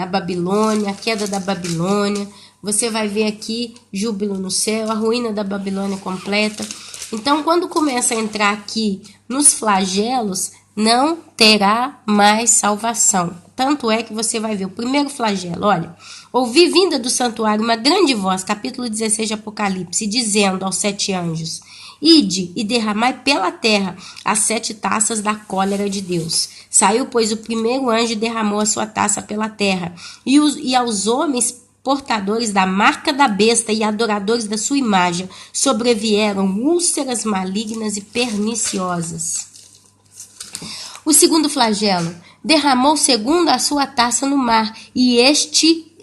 a Babilônia, a queda da Babilônia, você vai ver aqui júbilo no céu, a ruína da Babilônia completa. Então, quando começa a entrar aqui nos flagelos, não terá mais salvação. Tanto é que você vai ver o primeiro flagelo, olha: ouvi vinda do santuário uma grande voz, capítulo 16 de Apocalipse, dizendo aos 7 anjos: ide e derramai pela terra as 7 taças da cólera de Deus. Saiu, pois, o primeiro anjo e derramou a sua taça pela terra, e aos homens portadores da marca da besta e adoradores da sua imagem sobrevieram úlceras malignas e perniciosas. O segundo flagelo: derramou segundo a sua taça no mar, e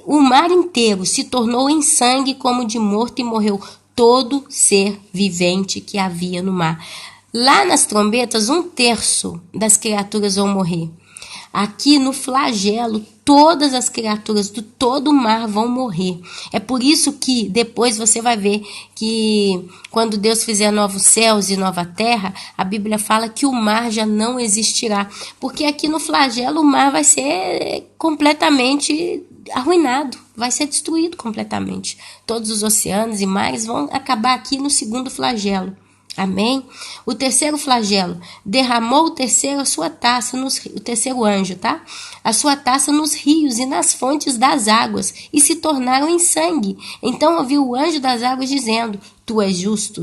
o mar inteiro se tornou em sangue como de morto, e morreu todo ser vivente que havia no mar. Lá nas trombetas, 1/3 das criaturas vão morrer. Aqui no flagelo, todas as criaturas de todo o mar vão morrer. É por isso que depois você vai ver que quando Deus fizer novos céus e nova terra, a Bíblia fala que o mar já não existirá. Porque aqui no flagelo o mar vai ser completamente arruinado, vai ser destruído completamente. Todos os oceanos e mares vão acabar aqui no segundo flagelo. Amém? O terceiro flagelo: derramou o terceiro a sua taça, o terceiro anjo, tá? A sua taça nos rios e nas fontes das águas, e se tornaram em sangue. Então ouviu o anjo das águas dizendo: tu és justo,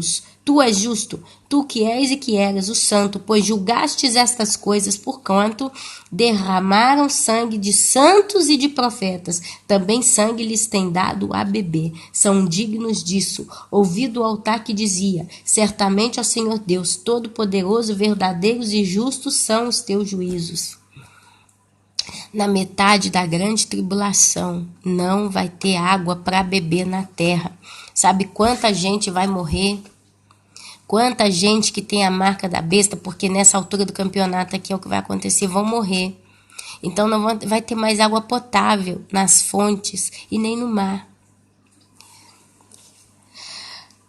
tu que és e que eras o santo, pois julgastes estas coisas, porquanto derramaram sangue de santos e de profetas, também sangue lhes tem dado a beber, são dignos disso. Ouvi do altar que dizia: certamente, ó Senhor Deus Todo-Poderoso, verdadeiros e justos são os teus juízos. Na metade da grande tribulação, não vai ter água para beber na terra. Sabe quanta gente vai morrer? Quanta gente que tem a marca da besta, porque nessa altura do campeonato aqui é o que vai acontecer, vão morrer. Então não vai ter mais água potável nas fontes e nem no mar.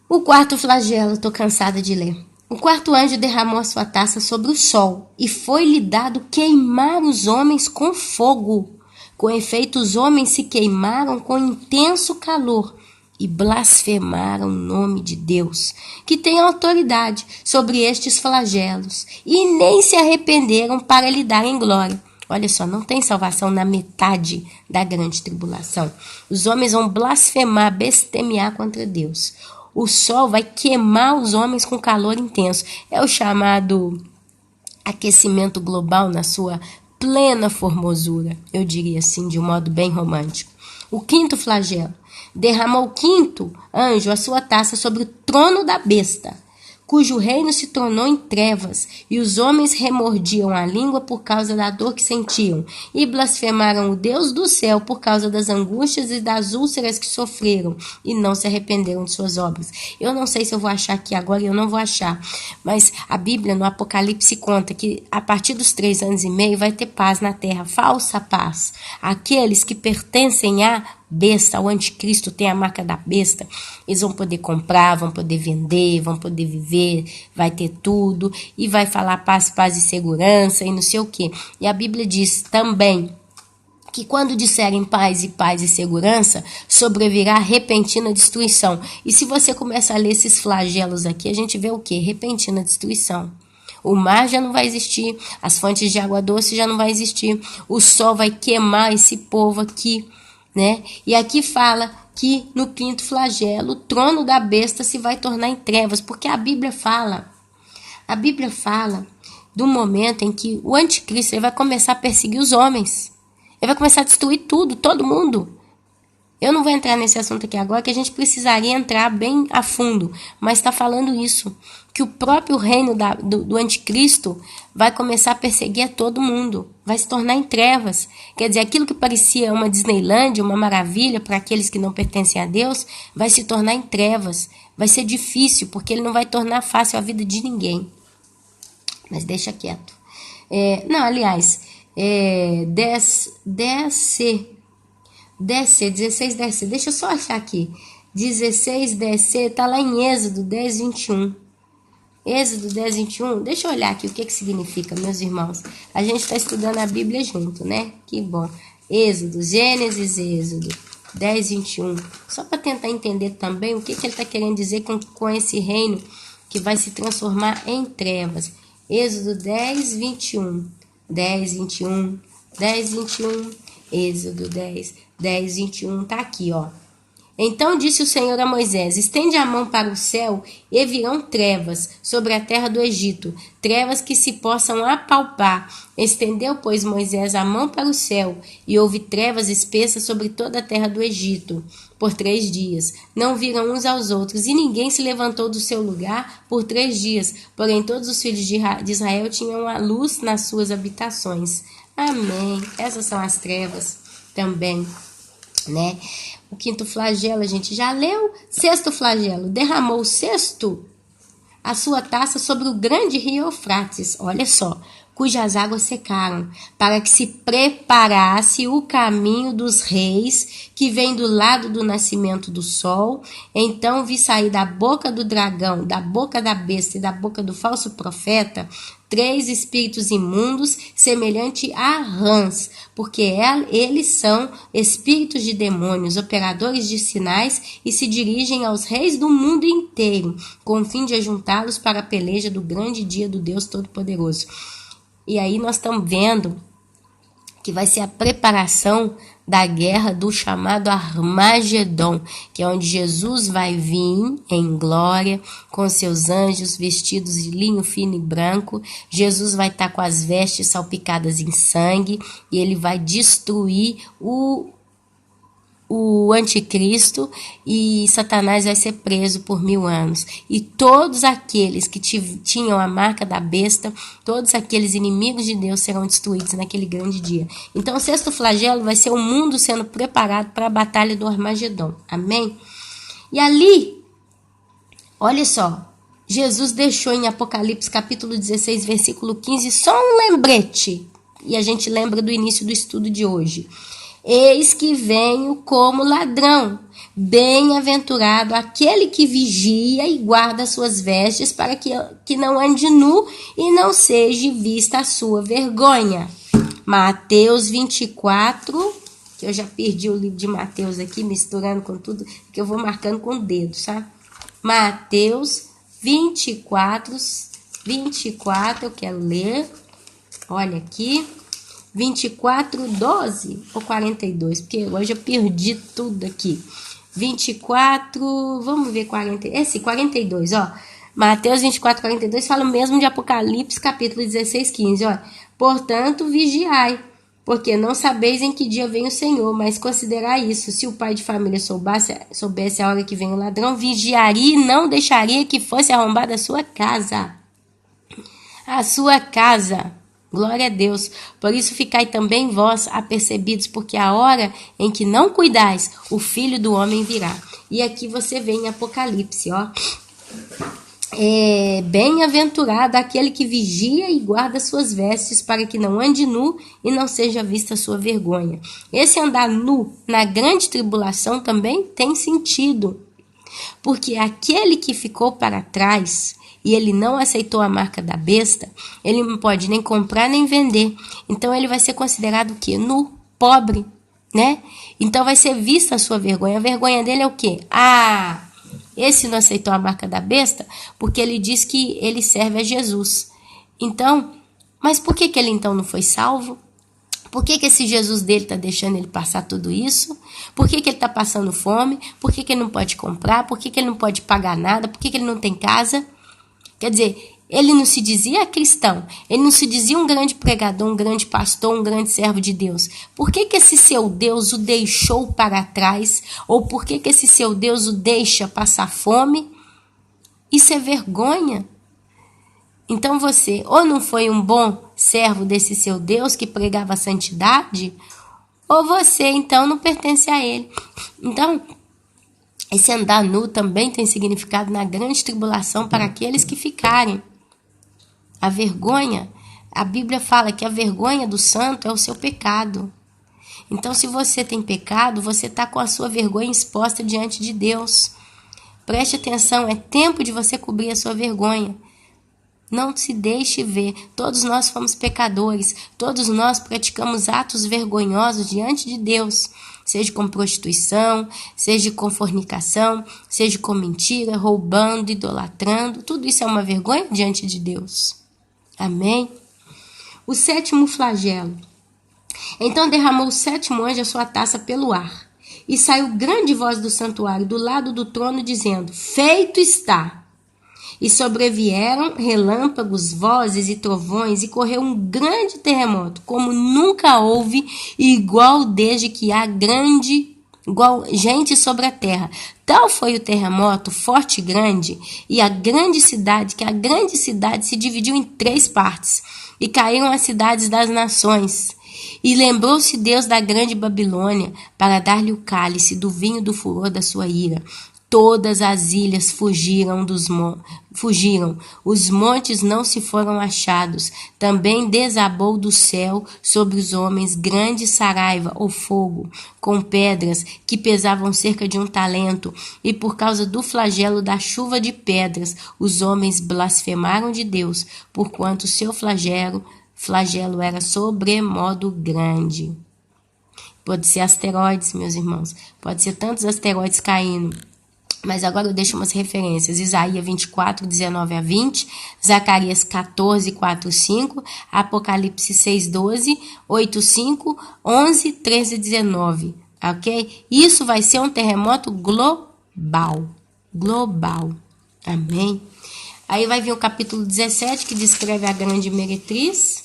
O quarto flagelo, estou cansada de ler. O quarto anjo derramou a sua taça sobre o sol, e foi-lhe dado queimar os homens com fogo. Com efeito, os homens se queimaram com intenso calor, e blasfemaram o nome de Deus, que tem autoridade sobre estes flagelos, e nem se arrependeram para lhe darem glória. Olha só, não tem salvação na metade da grande tribulação. Os homens vão blasfemar, blasfemiar contra Deus. O sol vai queimar os homens com calor intenso. É o chamado aquecimento global na sua plena formosura, eu diria assim, de um modo bem romântico. O quinto flagelo: derramou o quinto anjo a sua taça sobre o trono da besta, cujo reino se tornou em trevas, e os homens remordiam a língua por causa da dor que sentiam, e blasfemaram o Deus do céu por causa das angústias e das úlceras que sofreram, e não se arrependeram de suas obras. Eu não sei se eu vou achar aqui agora, eu não vou achar, mas a Bíblia no Apocalipse conta que a partir dos 3 anos e meio vai ter paz na terra, falsa paz. Aqueles que pertencem à besta, o anticristo tem a marca da besta, eles vão poder comprar, vão poder vender, vão poder viver, vai ter tudo, e vai falar paz, paz e segurança, e não sei o que. E a Bíblia diz também que quando disserem paz e segurança, sobrevirá repentina destruição. E se você começa a ler esses flagelos aqui, a gente vê o que? Repentina destruição. O mar já não vai existir, as fontes de água doce já não vai existir, o sol vai queimar esse povo aqui, né? E aqui fala que no 5º flagelo, o trono da besta se vai tornar em trevas, porque a Bíblia fala do momento em que o anticristo ele vai começar a perseguir os homens, ele vai começar a destruir tudo, todo mundo. Eu não vou entrar nesse assunto aqui agora, que a gente precisaria entrar bem a fundo, mas está falando isso, que o próprio reino do anticristo vai começar a perseguir a todo mundo, vai se tornar em trevas. Quer dizer, aquilo que parecia uma Disneylândia, uma maravilha para aqueles que não pertencem a Deus, vai se tornar em trevas, vai ser difícil, porque ele não vai tornar fácil a vida de ninguém. Mas deixa quieto. Descer, 16 descer, deixa eu só achar aqui, 16 descer, tá lá em Êxodo 10, 21, Êxodo 10, 21, deixa eu olhar aqui o que significa, meus irmãos, a gente está estudando a Bíblia junto, né, que bom, Êxodo, Gênesis, Êxodo 10, 21, só para tentar entender também o que ele está querendo dizer com esse reino que vai se transformar em trevas. Êxodo 10, 21, 10, 21, 10, 21, Êxodo 10, 21, tá aqui, ó. Então disse o Senhor a Moisés: estende a mão para o céu e virão trevas sobre a terra do Egito, trevas que se possam apalpar. Estendeu, pois, Moisés a mão para o céu, e houve trevas espessas sobre toda a terra do Egito por 3 dias. Não viram uns aos outros, e ninguém se levantou do seu lugar por 3 dias. Porém, todos os filhos de Israel tinham a luz nas suas habitações. Amém. Essas são as trevas também, né? O 5º flagelo, a gente já leu. 6º flagelo, derramou o 6º a sua taça sobre o grande rio Eufrates, olha só, cujas águas secaram, para que se preparasse o caminho dos reis que vem do lado do nascimento do sol. Então vi sair da boca do dragão, da boca da besta e da boca do falso profeta 3 espíritos imundos, semelhante a rãs, porque eles são espíritos de demônios, operadores de sinais, e se dirigem aos reis do mundo inteiro, com o fim de ajuntá-los para a peleja do grande dia do Deus Todo-Poderoso. E aí nós estamos vendo que vai ser a preparação da guerra do chamado Armagedon, que é onde Jesus vai vir em glória com seus anjos vestidos de linho fino e branco. Jesus vai estar com as vestes salpicadas em sangue e ele vai destruir o anticristo, e Satanás vai ser preso por 1000 anos. E todos aqueles que tinham a marca da besta, todos aqueles inimigos de Deus serão destruídos naquele grande dia. Então o 6º flagelo vai ser o mundo sendo preparado para a batalha do Armagedon. Amém? E ali, olha só, Jesus deixou em Apocalipse capítulo 16, versículo 15, só um lembrete. E a gente lembra do início do estudo de hoje. Eis que venho como ladrão. Bem-aventurado aquele que vigia e guarda suas vestes, para que não ande nu e não seja vista a sua vergonha. Mateus 24, que eu já perdi o livro de Mateus aqui, misturando com tudo, que eu vou marcando com o dedo, sabe? Mateus 24, eu quero ler. Olha aqui. 24, 12 ou 42, porque hoje eu perdi tudo aqui. 24, vamos ver 42, ó. Mateus 24, 42 fala o mesmo de Apocalipse, capítulo 16, 15, ó. Portanto, vigiai, Porque não sabeis em que dia vem o Senhor, mas considerai isso. Se o pai de família soubesse a hora que vem o ladrão, vigiaria e não deixaria que fosse arrombada a sua casa. A sua casa. Glória a Deus. Por isso ficai também vós apercebidos, porque a hora em que não cuidais, o Filho do Homem virá. E aqui você vê em Apocalipse, ó. Bem-aventurado aquele que vigia e guarda suas vestes, para que não ande nu e não seja vista a sua vergonha. Esse andar nu na grande tribulação também tem sentido, porque aquele que ficou para trás e ele não aceitou a marca da besta, ele não pode nem comprar nem vender. Então ele vai ser considerado o quê? Nu, pobre, né? Então vai ser vista a sua vergonha. A vergonha dele é o quê? Esse não aceitou a marca da besta porque ele diz que ele serve a Jesus. Então, mas por que ele então não foi salvo? Por que esse Jesus dele está deixando ele passar tudo isso? Por que ele está passando fome? Por que ele não pode comprar? Por que ele não pode pagar nada? Por que ele não tem casa? Quer dizer, ele não se dizia cristão, ele não se dizia um grande pregador, um grande pastor, um grande servo de Deus. Por que esse seu Deus o deixou para trás? Ou por que esse seu Deus o deixa passar fome? Isso é vergonha. Então você ou não foi um bom servo desse seu Deus que pregava a santidade, ou você então não pertence a ele. Então, esse andar nu também tem significado na grande tribulação para aqueles que ficarem. A vergonha, a Bíblia fala que a vergonha do santo é o seu pecado. Então, se você tem pecado, você está com a sua vergonha exposta diante de Deus. Preste atenção, é tempo de você cobrir a sua vergonha. Não se deixe ver. Todos nós fomos pecadores. Todos nós praticamos atos vergonhosos diante de Deus. Seja com prostituição, seja com fornicação, seja com mentira, roubando, idolatrando. Tudo isso é uma vergonha diante de Deus. Amém? O 7º flagelo. Então derramou o 7º anjo a sua taça pelo ar. E saiu grande voz do santuário do lado do trono, dizendo: feito está. E sobrevieram relâmpagos, vozes e trovões, e correu um grande terremoto, como nunca houve, igual desde que há igual gente sobre a terra. Tal foi o terremoto, forte e grande, que a grande cidade se dividiu em 3 partes, e caíram as cidades das nações. E lembrou-se Deus da grande Babilônia, para dar-lhe o cálice do vinho do furor da sua ira. Todas as ilhas fugiram, os montes não se foram achados. Também desabou do céu sobre os homens grande saraiva ou fogo, com pedras que pesavam cerca de 1 talento, e por causa do flagelo da chuva de pedras, os homens blasfemaram de Deus, porquanto seu flagelo era sobremodo grande. Pode ser asteroides, meus irmãos, pode ser tantos asteroides caindo. Mas agora eu deixo umas referências. Isaías 24, 19 a 20, Zacarias 14, 4, 5, Apocalipse 6, 12, 8, 5, 11, 13, 19. Ok? Isso vai ser um terremoto global. Global. Amém? Aí vai vir o capítulo 17, que descreve a grande meretriz.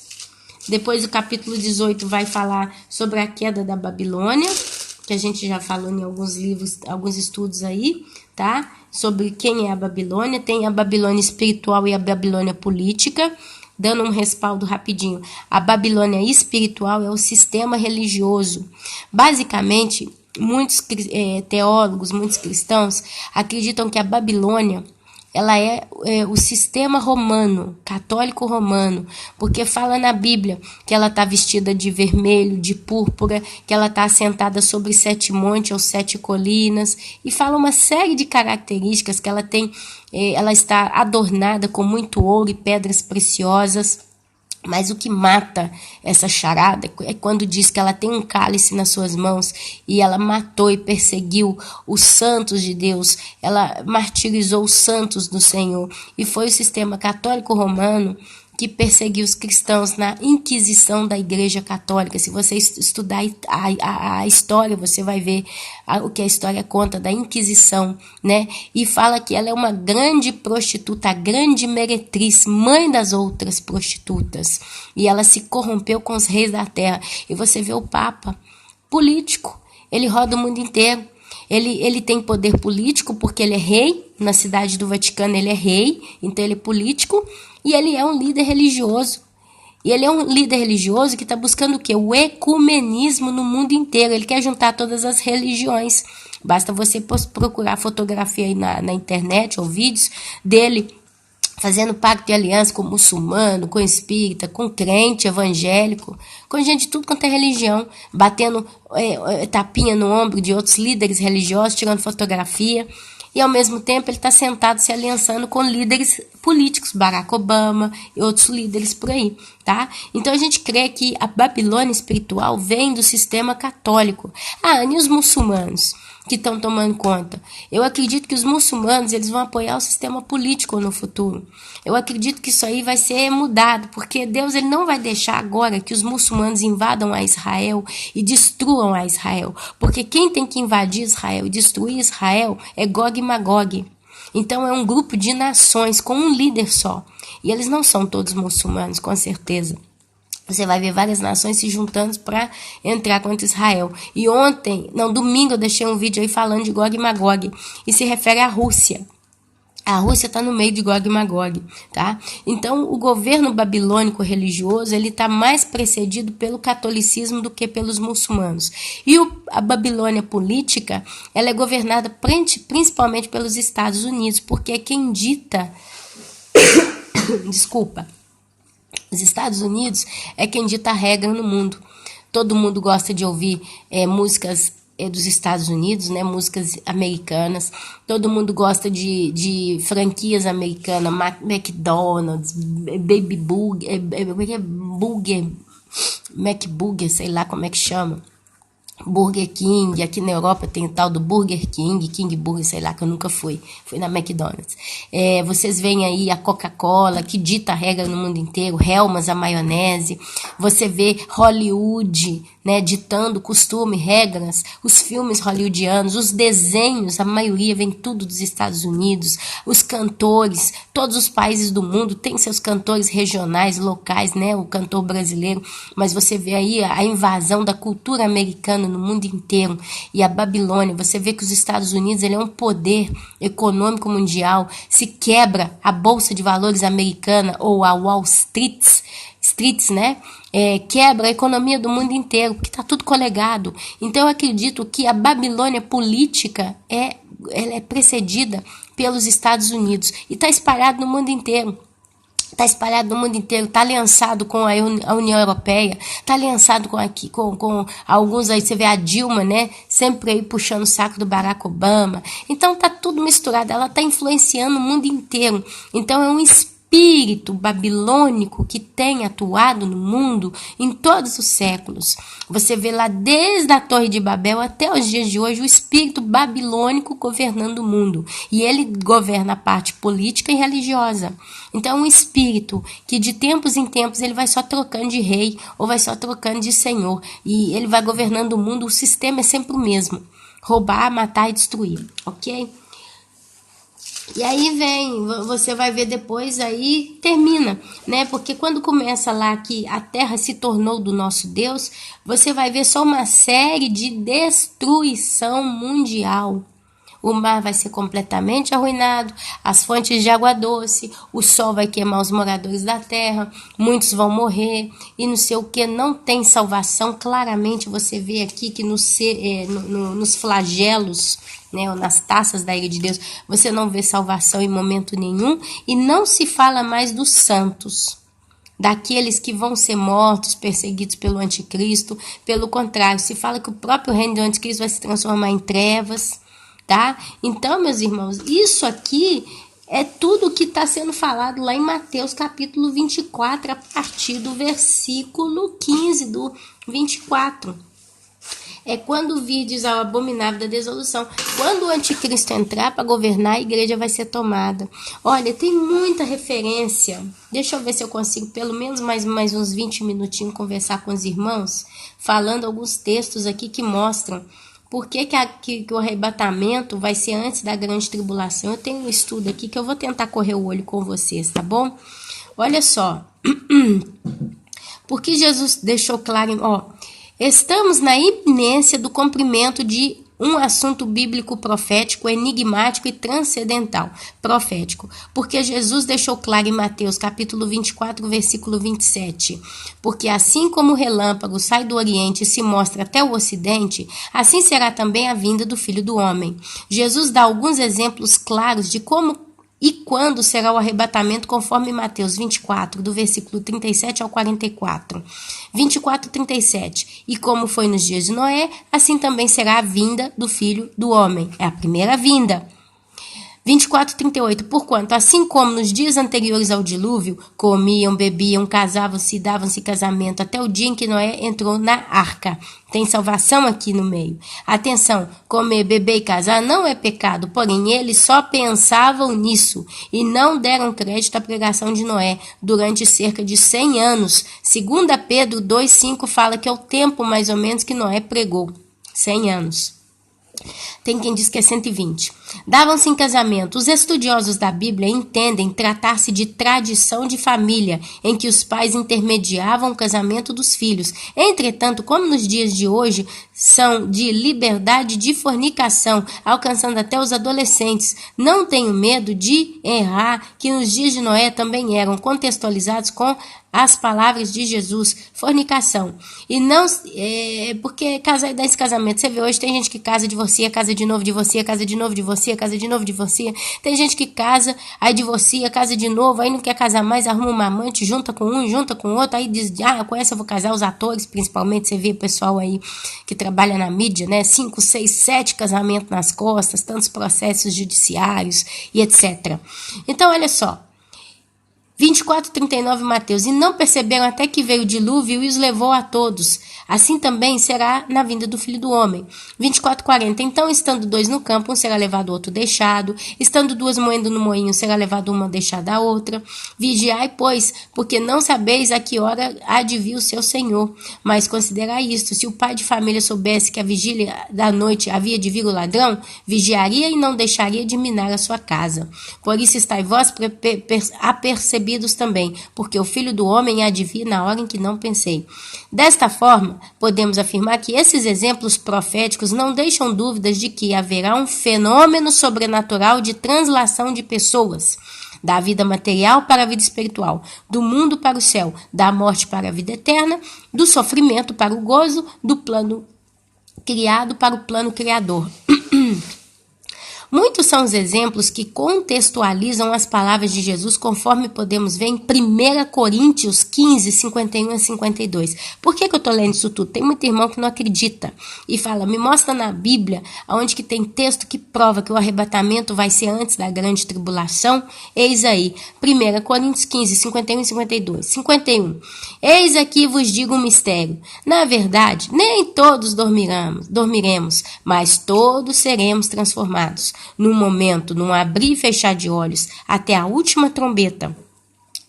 Depois o capítulo 18 vai falar sobre a queda da Babilônia, que a gente já falou em alguns livros, alguns estudos aí, tá? Sobre quem é a Babilônia. Tem a Babilônia espiritual e a Babilônia política. Dando um respaldo rapidinho. A Babilônia espiritual é o sistema religioso. Basicamente, muitos teólogos, muitos cristãos acreditam que a Babilônia ela é o sistema romano, católico romano, porque fala na Bíblia que ela está vestida de vermelho, de púrpura, que ela está assentada sobre 7 montes ou 7 colinas, e fala uma série de características que ela tem, ela está adornada com muito ouro e pedras preciosas. Mas o que mata essa charada é quando diz que ela tem um cálice nas suas mãos e ela matou e perseguiu os santos de Deus, ela martirizou os santos do Senhor. E foi o sistema católico romano que perseguiu os cristãos na Inquisição da Igreja Católica. Se você estudar a história, você vai ver o que a história conta da Inquisição, né? E fala que ela é uma grande prostituta, a grande meretriz, mãe das outras prostitutas. E ela se corrompeu com os reis da terra. E você vê o Papa, político, ele roda o mundo inteiro. Ele tem poder político porque ele é rei, na cidade do Vaticano ele é rei, então ele é político, e ele é um líder religioso. E ele é um líder religioso que está buscando o quê? O ecumenismo no mundo inteiro. Ele quer juntar todas as religiões. Basta você procurar fotografia aí na internet ou vídeos dele fazendo pacto de aliança com muçulmano, com espírita, com crente evangélico, com gente de tudo quanto é religião, batendo tapinha no ombro de outros líderes religiosos, tirando fotografia, e ao mesmo tempo ele está sentado se aliançando com líderes políticos, Barack Obama e outros líderes por aí, tá? Então a gente crê que a Babilônia espiritual vem do sistema católico. E os muçulmanos que estão tomando conta? Eu acredito que os muçulmanos eles vão apoiar o sistema político no futuro. Eu acredito que isso aí vai ser mudado, porque Deus ele não vai deixar agora que os muçulmanos invadam a Israel e destruam a Israel, porque quem tem que invadir Israel e destruir Israel é Gog e Magog. Então é um grupo de nações com um líder só, e eles não são todos muçulmanos, com certeza. Você vai ver várias nações se juntando para entrar contra Israel. E domingo eu deixei um vídeo aí falando de Gog e Magog. E se refere à Rússia. A Rússia está no meio de Gog e Magog, tá? Então, o governo babilônico religioso, ele está mais precedido pelo catolicismo do que pelos muçulmanos. E a Babilônia política, ela é governada principalmente pelos Estados Unidos, porque quem dita... Desculpa. Os Estados Unidos é quem dita a regra no mundo. Todo mundo gosta de ouvir músicas dos Estados Unidos, né? Músicas americanas. Todo mundo gosta de franquias americanas, McDonald's, Baby Burger, McBurger, sei lá como é que chama. Burger King, aqui na Europa tem o tal do Burger King, King Burger, sei lá, que eu nunca fui na McDonald's. Vocês veem aí a Coca-Cola, que dita a regra no mundo inteiro, Hellmann's, a maionese. Você vê Hollywood, né, ditando costume, regras, os filmes hollywoodianos, os desenhos, a maioria vem tudo dos Estados Unidos, os cantores, todos os países do mundo têm seus cantores regionais, locais, né, o cantor brasileiro, mas você vê aí a invasão da cultura americana no mundo inteiro. E a Babilônia, você vê que os Estados Unidos ele é um poder econômico mundial. Se quebra a Bolsa de Valores americana ou a Wall Street, né? Quebra a economia do mundo inteiro, porque está tudo colegado. Então eu acredito que a Babilônia política ela é precedida pelos Estados Unidos e está espalhado no mundo inteiro. Está espalhado no mundo inteiro, está aliançado com a União Europeia, está aliançado com alguns aí, você vê a Dilma, né, sempre aí puxando o saco do Barack Obama. Então está tudo misturado, ela está influenciando o mundo inteiro. Então é um espírito babilônico que tem atuado no mundo em todos os séculos. Você vê lá desde a Torre de Babel até os dias de hoje o espírito babilônico governando o mundo. E ele governa a parte política e religiosa. Então é um espírito que de tempos em tempos ele vai só trocando de rei ou vai só trocando de senhor. E ele vai governando o mundo, o sistema é sempre o mesmo. Roubar, matar e destruir, ok? E aí você vai ver depois, aí termina, né? Porque quando começa lá que a terra se tornou do nosso Deus, você vai ver só uma série de destruição mundial. O mar vai ser completamente arruinado, as fontes de água doce, o sol vai queimar os moradores da terra, muitos vão morrer e não sei o que, não tem salvação. Claramente você vê aqui que nos flagelos, né, ou nas taças da ira de Deus, você não vê salvação em momento nenhum e não se fala mais dos santos, daqueles que vão ser mortos, perseguidos pelo anticristo. Pelo contrário, se fala que o próprio reino do anticristo vai se transformar em trevas, tá? Então, meus irmãos, isso aqui é tudo que está sendo falado lá em Mateus capítulo 24, a partir do versículo 15 do 24. É quando virdes ao abominável da dissolução. Quando o anticristo entrar para governar, a igreja vai ser tomada. Olha, tem muita referência. Deixa eu ver se eu consigo pelo menos mais uns 20 minutinhos conversar com os irmãos, falando alguns textos aqui que mostram por que o arrebatamento vai ser antes da grande tribulação. Eu tenho um estudo aqui que eu vou tentar correr o olho com vocês, tá bom? Olha só. Porque Jesus deixou claro, estamos na iminência do cumprimento de um assunto bíblico profético, enigmático e transcendental, profético, porque Jesus deixou claro em Mateus capítulo 24, versículo 27, porque assim como o relâmpago sai do oriente e se mostra até o ocidente, assim será também a vinda do Filho do Homem. Jesus dá alguns exemplos claros de como e quando será o arrebatamento, conforme Mateus 24, do versículo 37 ao 44. 24, 37. E como foi nos dias de Noé, assim também será a vinda do Filho do Homem. É a primeira vinda. 24, 38. Porquanto, assim como nos dias anteriores ao dilúvio, comiam, bebiam, casavam-se e davam-se casamento até o dia em que Noé entrou na arca. Tem salvação aqui no meio. Atenção, comer, beber e casar não é pecado, porém eles só pensavam nisso e não deram crédito à pregação de Noé durante cerca de 100 anos. 2 Pedro 2,5 fala que é o tempo mais ou menos que Noé pregou. 100 anos. Tem quem diz que é 120. Davam-se em casamento. Os estudiosos da Bíblia entendem tratar-se de tradição de família, em que os pais intermediavam o casamento dos filhos. Entretanto, como nos dias de hoje, são de liberdade de fornicação, alcançando até os adolescentes. Não tenho medo de errar que nos dias de Noé também eram contextualizados com as palavras de Jesus, fornicação. E não, porque casar desse casamento, você vê hoje tem gente que casa, divorcia, casa de novo, divorcia, casa de novo, divorcia, casa de novo, divorcia. Tem gente que casa, aí divorcia, casa de novo, aí não quer casar mais, arruma uma amante, junta com um, junta com outro, aí diz, com essa eu vou casar. Os atores, principalmente, você vê o pessoal aí que trabalha na mídia, né? 5, 6, 7 casamentos nas costas, tantos processos judiciários e etc. Então, olha só. 24, 39, Mateus. E não perceberam até que veio o dilúvio e os levou a todos. Assim também será na vinda do Filho do Homem. 24, 40. Então, estando 2 no campo, um será levado, outro deixado. Estando 2 moendo no moinho, será levado uma deixada a outra. Vigiai, pois, porque não sabeis a que hora há de vir o seu Senhor. Mas considerai isto, se o pai de família soubesse que a vigília da noite havia de vir o ladrão, vigiaria e não deixaria de minar a sua casa. Por isso estáis vós apercebidos também, porque o Filho do Homem há de vir na hora em que não pensei. Desta forma, podemos afirmar que esses exemplos proféticos não deixam dúvidas de que haverá um fenômeno sobrenatural de translação de pessoas, da vida material para a vida espiritual, do mundo para o céu, da morte para a vida eterna, do sofrimento para o gozo, do plano criado para o plano criador. Muitos são os exemplos que contextualizam as palavras de Jesus, conforme podemos ver em 1 Coríntios 15, 51 a 52. Por que eu estou lendo isso tudo? Tem muito irmão que não acredita e fala, me mostra na Bíblia onde que tem texto que prova que o arrebatamento vai ser antes da grande tribulação. Eis aí, 1 Coríntios 15, 51 e 52. 51. Eis aqui vos digo um mistério. Na verdade, nem todos dormiremos, mas todos seremos transformados. Num momento, num abrir e fechar de olhos, até a última trombeta.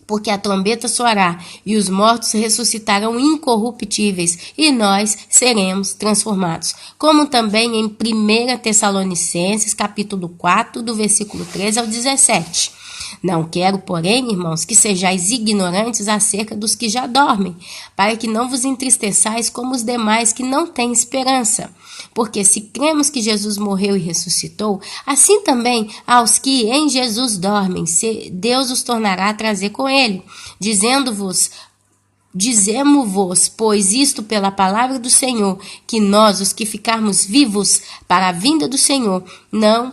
Porque a trombeta soará e os mortos ressuscitarão incorruptíveis e nós seremos transformados. Como também em 1 Tessalonicenses, capítulo 4, do versículo 13 ao 17. Não quero, porém, irmãos, que sejais ignorantes acerca dos que já dormem, para que não vos entristeçais como os demais que não têm esperança. Porque se cremos que Jesus morreu e ressuscitou, assim também aos que em Jesus dormem, Deus os tornará a trazer com ele, Dizemo-vos, pois isto pela palavra do Senhor, que nós, os que ficarmos vivos para a vinda do Senhor, não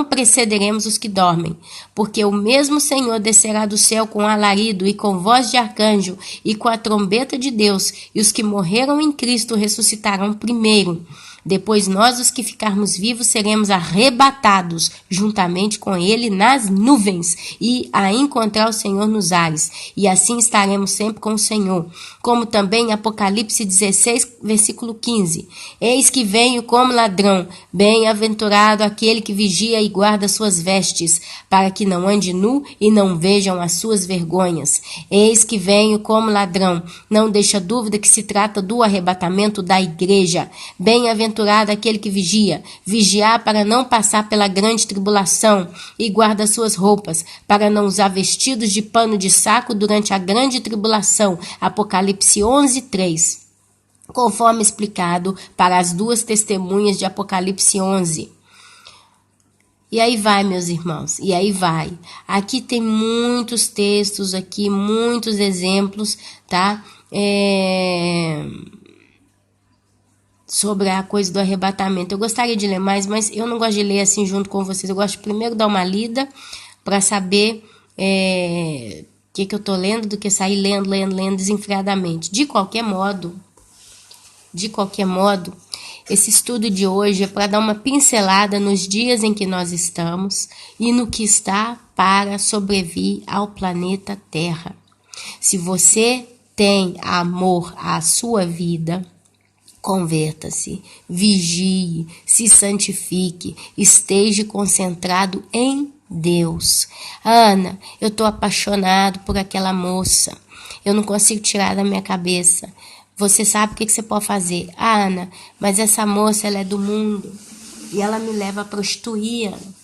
precederemos os que dormem. Porque o mesmo Senhor descerá do céu com alarido e com voz de arcanjo e com a trombeta de Deus, e os que morreram em Cristo ressuscitarão primeiro. Depois nós, os que ficarmos vivos, seremos arrebatados juntamente com ele nas nuvens e a encontrar o Senhor nos ares. E assim estaremos sempre com o Senhor. Como também em Apocalipse 16, versículo 15. Eis que venho como ladrão, bem-aventurado aquele que vigia e guarda suas vestes, para que não ande nu e não vejam as suas vergonhas. Eis que venho como ladrão. Não deixa dúvida que se trata do arrebatamento da igreja. Bem-aventurado aquele que vigiar para não passar pela grande tribulação e guarda suas roupas, para não usar vestidos de pano de saco durante a grande tribulação. Apocalipse 11, 3. Conforme explicado para as duas testemunhas de Apocalipse 11. E aí vai, meus irmãos, e aí vai. Aqui tem muitos textos, aqui muitos exemplos, tá? Sobre a coisa do arrebatamento. Eu gostaria de ler mais, mas eu não gosto de ler assim junto com vocês. Eu gosto de primeiro dar uma lida para saber o que eu tô lendo, do que sair lendo desenfreadamente. De qualquer modo, esse estudo de hoje é para dar uma pincelada nos dias em que nós estamos e no que está para sobrevir ao planeta Terra. Se você tem amor à sua vida, converta-se, vigie, se santifique, esteja concentrado em Deus. Ana, eu estou apaixonado por aquela moça, eu não consigo tirar da minha cabeça. Você sabe o que você pode fazer? Ah, Ana, mas essa moça, ela é do mundo e ela me leva a prostituir, Ana.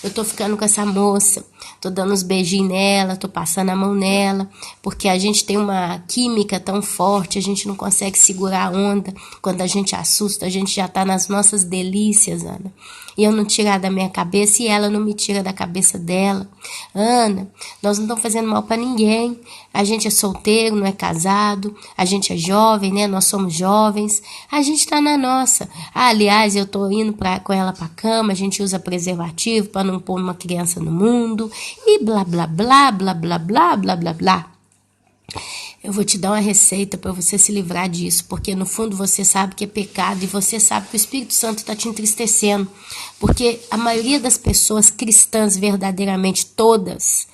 Eu tô ficando com essa moça, tô dando uns beijinhos nela, tô passando a mão nela, porque a gente tem uma química tão forte, a gente não consegue segurar a onda. Quando a gente assusta, a gente já tá nas nossas delícias, Ana. E eu não tirar da minha cabeça e ela não me tira da cabeça dela. Ana, nós não estamos fazendo mal para ninguém. A gente é solteiro, não é casado, a gente é jovem, né? Nós somos jovens, a gente tá na nossa. Aliás, eu tô indo com ela pra cama, a gente usa preservativo para não pôr uma criança no mundo e blá, blá, blá, blá, blá, blá, blá, blá, blá. Eu vou te dar uma receita para você se livrar disso, porque no fundo você sabe que é pecado e você sabe que o Espírito Santo está te entristecendo, porque a maioria das pessoas cristãs, verdadeiramente todas,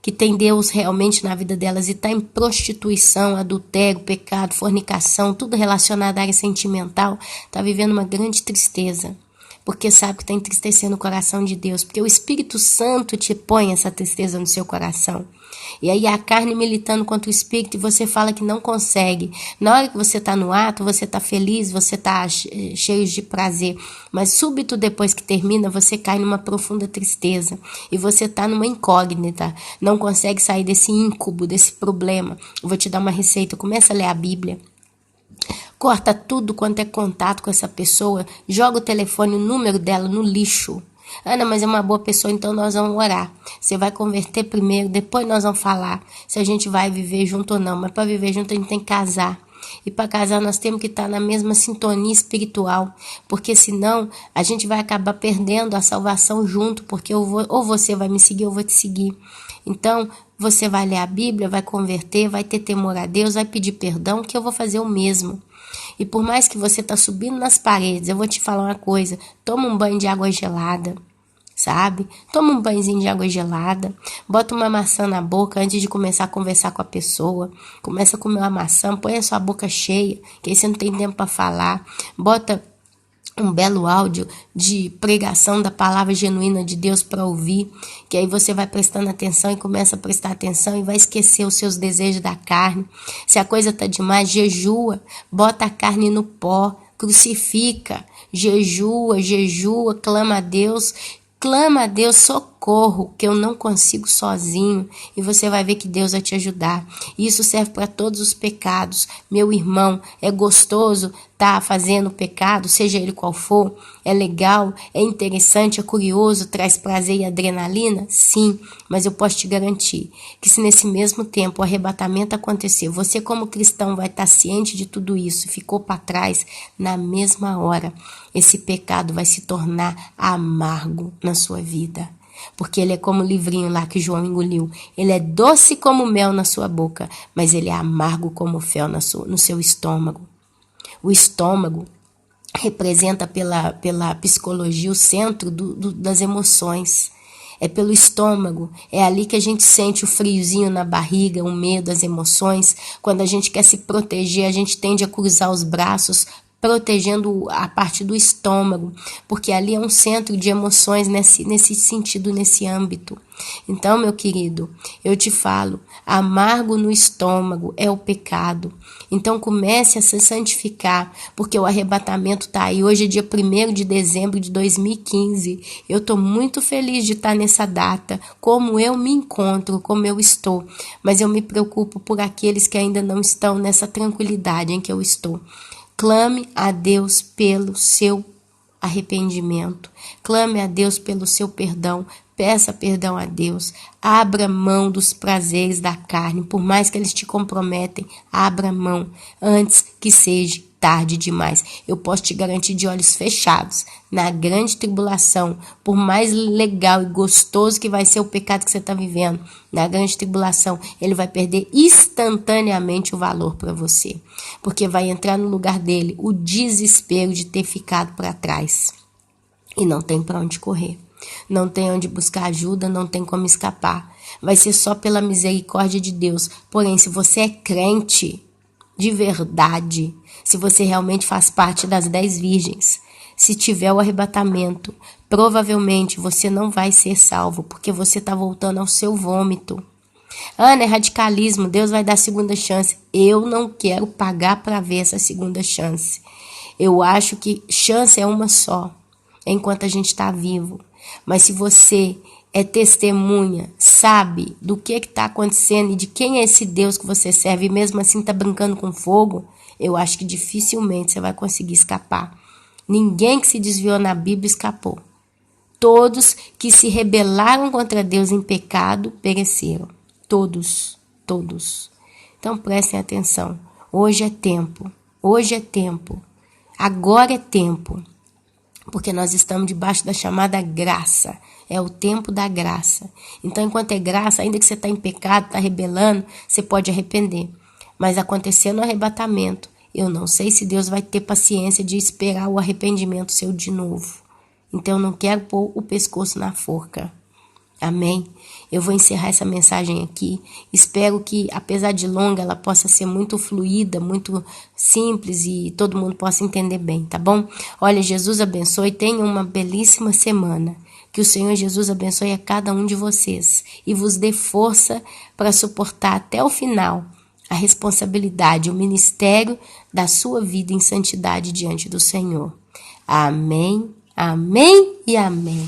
que tem Deus realmente na vida delas e está em prostituição, adultério, pecado, fornicação, tudo relacionado à área sentimental, está vivendo uma grande tristeza, porque sabe que está entristecendo o coração de Deus, porque o Espírito Santo te põe essa tristeza no seu coração. E aí a carne militando contra o Espírito e você fala que não consegue. Na hora que você está no ato, você está feliz, você está cheio de prazer. Mas súbito depois que termina, você cai numa profunda tristeza. E você está numa incógnita. Não consegue sair desse íncubo, desse problema. Eu vou te dar uma receita. Começa a ler a Bíblia. Corta tudo quanto é contato com essa pessoa. Joga o telefone, o número dela no lixo. Ana, mas é uma boa pessoa, então nós vamos orar. Você vai converter primeiro, depois nós vamos falar se a gente vai viver junto ou não. Mas para viver junto a gente tem que casar. E para casar nós temos que estar na mesma sintonia espiritual, porque senão a gente vai acabar perdendo a salvação junto, porque ou você vai me seguir ou eu vou te seguir. Então você vai ler a Bíblia, vai converter, vai ter temor a Deus, vai pedir perdão, que eu vou fazer o mesmo. E por mais que você está subindo nas paredes, eu vou te falar uma coisa, toma um banho de água gelada, sabe? Toma um banhozinho de água gelada, bota uma maçã na boca antes de começar a conversar com a pessoa, começa a comer uma maçã, põe a sua boca cheia, que aí você não tem tempo para falar, bota um belo áudio de pregação da palavra genuína de Deus para ouvir, que aí você vai prestando atenção e começa a prestar atenção e vai esquecer os seus desejos da carne. Se a coisa tá demais, jejua, bota a carne no pó, crucifica, jejua, clama a Deus, socorro, que eu não consigo sozinho, e você vai ver que Deus vai te ajudar. Isso serve para todos os pecados. Meu irmão, é gostoso estar fazendo pecado, seja ele qual for, é legal, é interessante, é curioso, traz prazer e adrenalina? Sim, mas eu posso te garantir que se nesse mesmo tempo o arrebatamento acontecer, você como cristão vai estar ciente de tudo isso, ficou para trás, na mesma hora, esse pecado vai se tornar amargo na sua vida. Porque ele é como o livrinho lá que João engoliu. Ele é doce como mel na sua boca, mas ele é amargo como fel no seu estômago. O estômago representa pela psicologia o centro das emoções. É pelo estômago, é ali que a gente sente o friozinho na barriga, o medo, as emoções. Quando a gente quer se proteger, a gente tende a cruzar os braços, protegendo a parte do estômago, porque ali é um centro de emoções nesse sentido, nesse âmbito. Então, meu querido, eu te falo, amargo no estômago é o pecado. Então comece a se santificar, porque o arrebatamento está aí. Hoje é dia 1º de dezembro de 2015. Eu estou muito feliz de estar nessa data, como eu me encontro, como eu estou. Mas eu me preocupo por aqueles que ainda não estão nessa tranquilidade em que eu estou. Clame a Deus pelo seu arrependimento. Clame a Deus pelo seu perdão. Peça perdão a Deus. Abra mão dos prazeres da carne. Por mais que eles te comprometem, abra mão antes que seja tarde demais. Eu posso te garantir de olhos fechados, na grande tribulação, por mais legal e gostoso que vai ser o pecado que você está vivendo, na grande tribulação, ele vai perder instantaneamente o valor para você. Porque vai entrar no lugar dele o desespero de ter ficado para trás. E não tem para onde correr. Não tem onde buscar ajuda, não tem como escapar. Vai ser só pela misericórdia de Deus. Porém, se você é crente de verdade, se você realmente faz parte das 10 virgens, se tiver o arrebatamento, provavelmente você não vai ser salvo, porque você está voltando ao seu vômito. Ana, é radicalismo, Deus vai dar segunda chance. Eu não quero pagar para ver essa segunda chance. Eu acho que chance é uma só, enquanto a gente está vivo. Mas se você é testemunha, sabe do que está acontecendo e de quem é esse Deus que você serve e mesmo assim está brincando com fogo, eu acho que dificilmente você vai conseguir escapar. Ninguém que se desviou na Bíblia escapou. Todos que se rebelaram contra Deus em pecado pereceram. Todos, todos. Então prestem atenção. Hoje é tempo. Hoje é tempo. Agora é tempo. Porque nós estamos debaixo da chamada graça. É o tempo da graça. Então, enquanto é graça, ainda que você está em pecado, está rebelando, você pode arrepender. Mas acontecendo o arrebatamento, eu não sei se Deus vai ter paciência de esperar o arrependimento seu de novo. Então, eu não quero pôr o pescoço na forca. Amém? Eu vou encerrar essa mensagem aqui. Espero que, apesar de longa, ela possa ser muito fluida, muito simples e todo mundo possa entender bem, tá bom? Olha, Jesus abençoe. Tenha uma belíssima semana. Que o Senhor Jesus abençoe a cada um de vocês e vos dê força para suportar até o final a responsabilidade, o ministério da sua vida em santidade diante do Senhor. Amém, amém e amém.